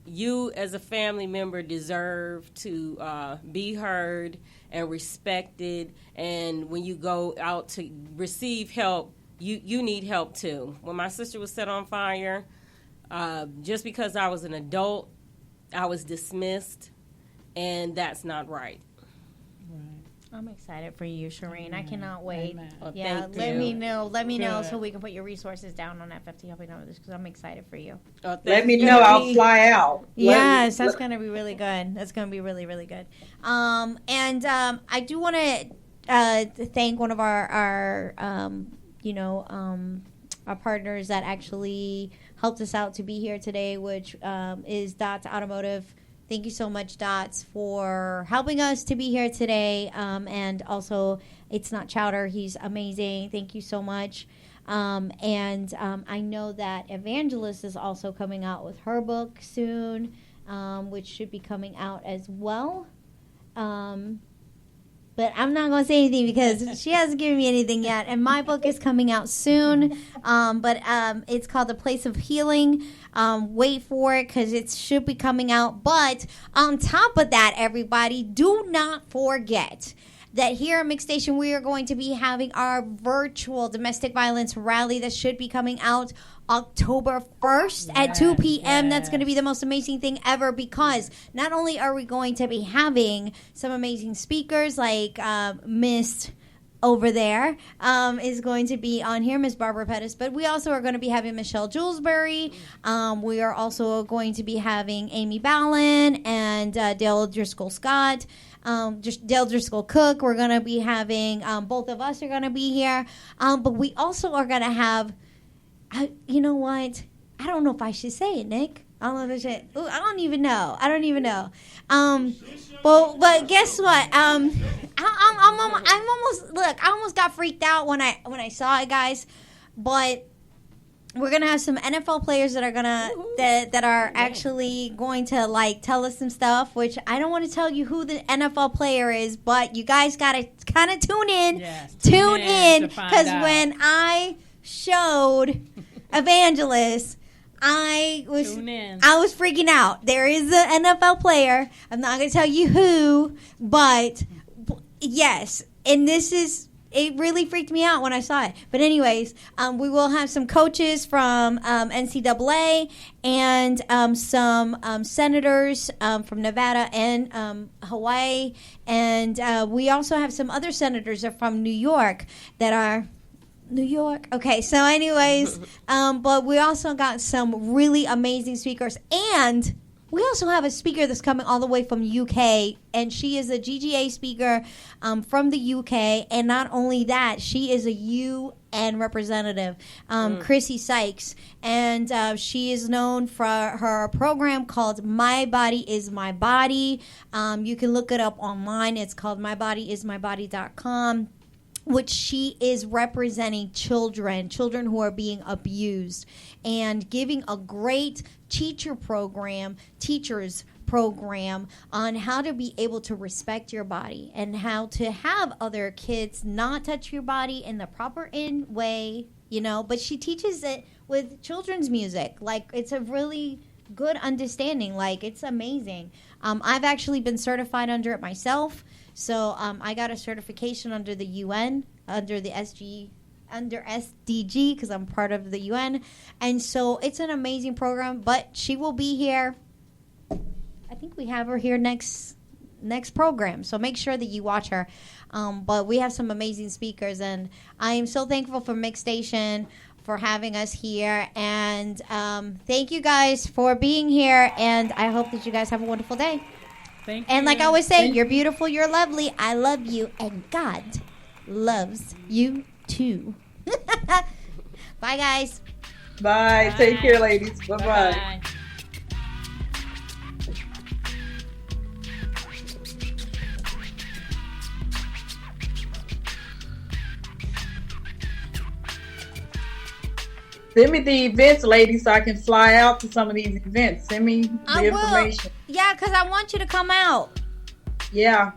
Speaker 3: you as a family member deserve to be heard and respected, and when you go out to receive help, you need help too. When my sister was set on fire, just because I was an adult, I was dismissed, and that's not right.
Speaker 2: I'm excited for you, Shireen. I cannot wait.
Speaker 3: Well,
Speaker 2: Yeah,
Speaker 3: thank
Speaker 2: let
Speaker 3: you.
Speaker 2: me know. Let me know
Speaker 1: Good.
Speaker 2: so we can put your resources down on FFT Helping Others, because I'm excited for you.
Speaker 4: Let me know. I'll fly out.
Speaker 2: Yes, that's going to be really good. That's going to be really, really good. I do want to thank one of our partners that actually helped us out to be here today, which is Dots Automotive. Thank you so much, Dots, for helping us to be here today. And also, It's Not Chowder. He's amazing. Thank you so much. I know that Evangelist is also coming out with her book soon, which should be coming out as well. But I'm not going to say anything because she hasn't given me anything yet. And my book is coming out soon. It's called The Place of Healing. Wait for it because it should be coming out. But on top of that, everybody, do not forget that here at Mix Station, we are going to be having our virtual domestic violence rally that should be coming out October 1st at 2 p.m. That's going to be the most amazing thing ever, because not only are we going to be having some amazing speakers like Miss over there is going to be on here, Miss Barbara Pettis, but we also are going to be having Michelle Julesbury. We are also going to be having Amy Ballin and Dale Driscoll Scott. Dale Driscoll Cook. We're going to be having, both of us are going to be here. But we also are going to have, you know what? I don't know if I should say it, Nick. I don't know if I should. Ooh, I don't even know. But guess what? I'm almost, look, I almost got freaked out when I saw it, guys. But we're gonna have some NFL players that are that are actually going to like tell us some stuff. Which I don't want to tell you who the NFL player is, but you guys gotta kind of tune in.
Speaker 1: Yes,
Speaker 2: tune in
Speaker 1: to find
Speaker 2: because
Speaker 1: out.
Speaker 2: when I showed Evangelist, I was
Speaker 1: Tune in.
Speaker 2: freaking out. There is an NFL player. I'm not gonna tell you who, but yes, and this is. It really freaked me out when I saw it. But anyways, we will have some coaches from NCAA and some senators from Nevada and Hawaii. And we also have some other senators that are from New York that are... New York. Okay, so anyways, but we also got some really amazing speakers. And... we also have a speaker that's coming all the way from UK, and she is a GGA speaker from the UK. And not only that, she is a UN representative, Chrissy Sykes. And she is known for her program called My Body Is My Body. You can look it up online. It's called mybodyismybody.com. Which she is representing children who are being abused, and giving a great teachers program on how to be able to respect your body and how to have other kids not touch your body in the proper way, but she teaches it with children's music. Like, it's a really good understanding. Like, it's amazing. I've actually been certified under it myself. So I got a certification under the UN, under SDG, because I'm part of the UN. And so it's an amazing program. But she will be here. I think we have her here next program. So make sure that you watch her. But we have some amazing speakers. And I am so thankful for Mix Station for having us here. And thank you guys for being here. And I hope that you guys have a wonderful day.
Speaker 1: Thank
Speaker 2: And
Speaker 1: you.
Speaker 2: like I always say, you're beautiful, you're lovely, I love you, and God loves you too. Bye, guys.
Speaker 4: Bye. Take care, ladies. Bye-bye.
Speaker 1: Bye-bye.
Speaker 4: Send me the events, ladies, so I can fly out to some of these events. Send me the
Speaker 2: I will.
Speaker 4: information.
Speaker 2: Yeah, because I want you to come out.
Speaker 4: Yeah.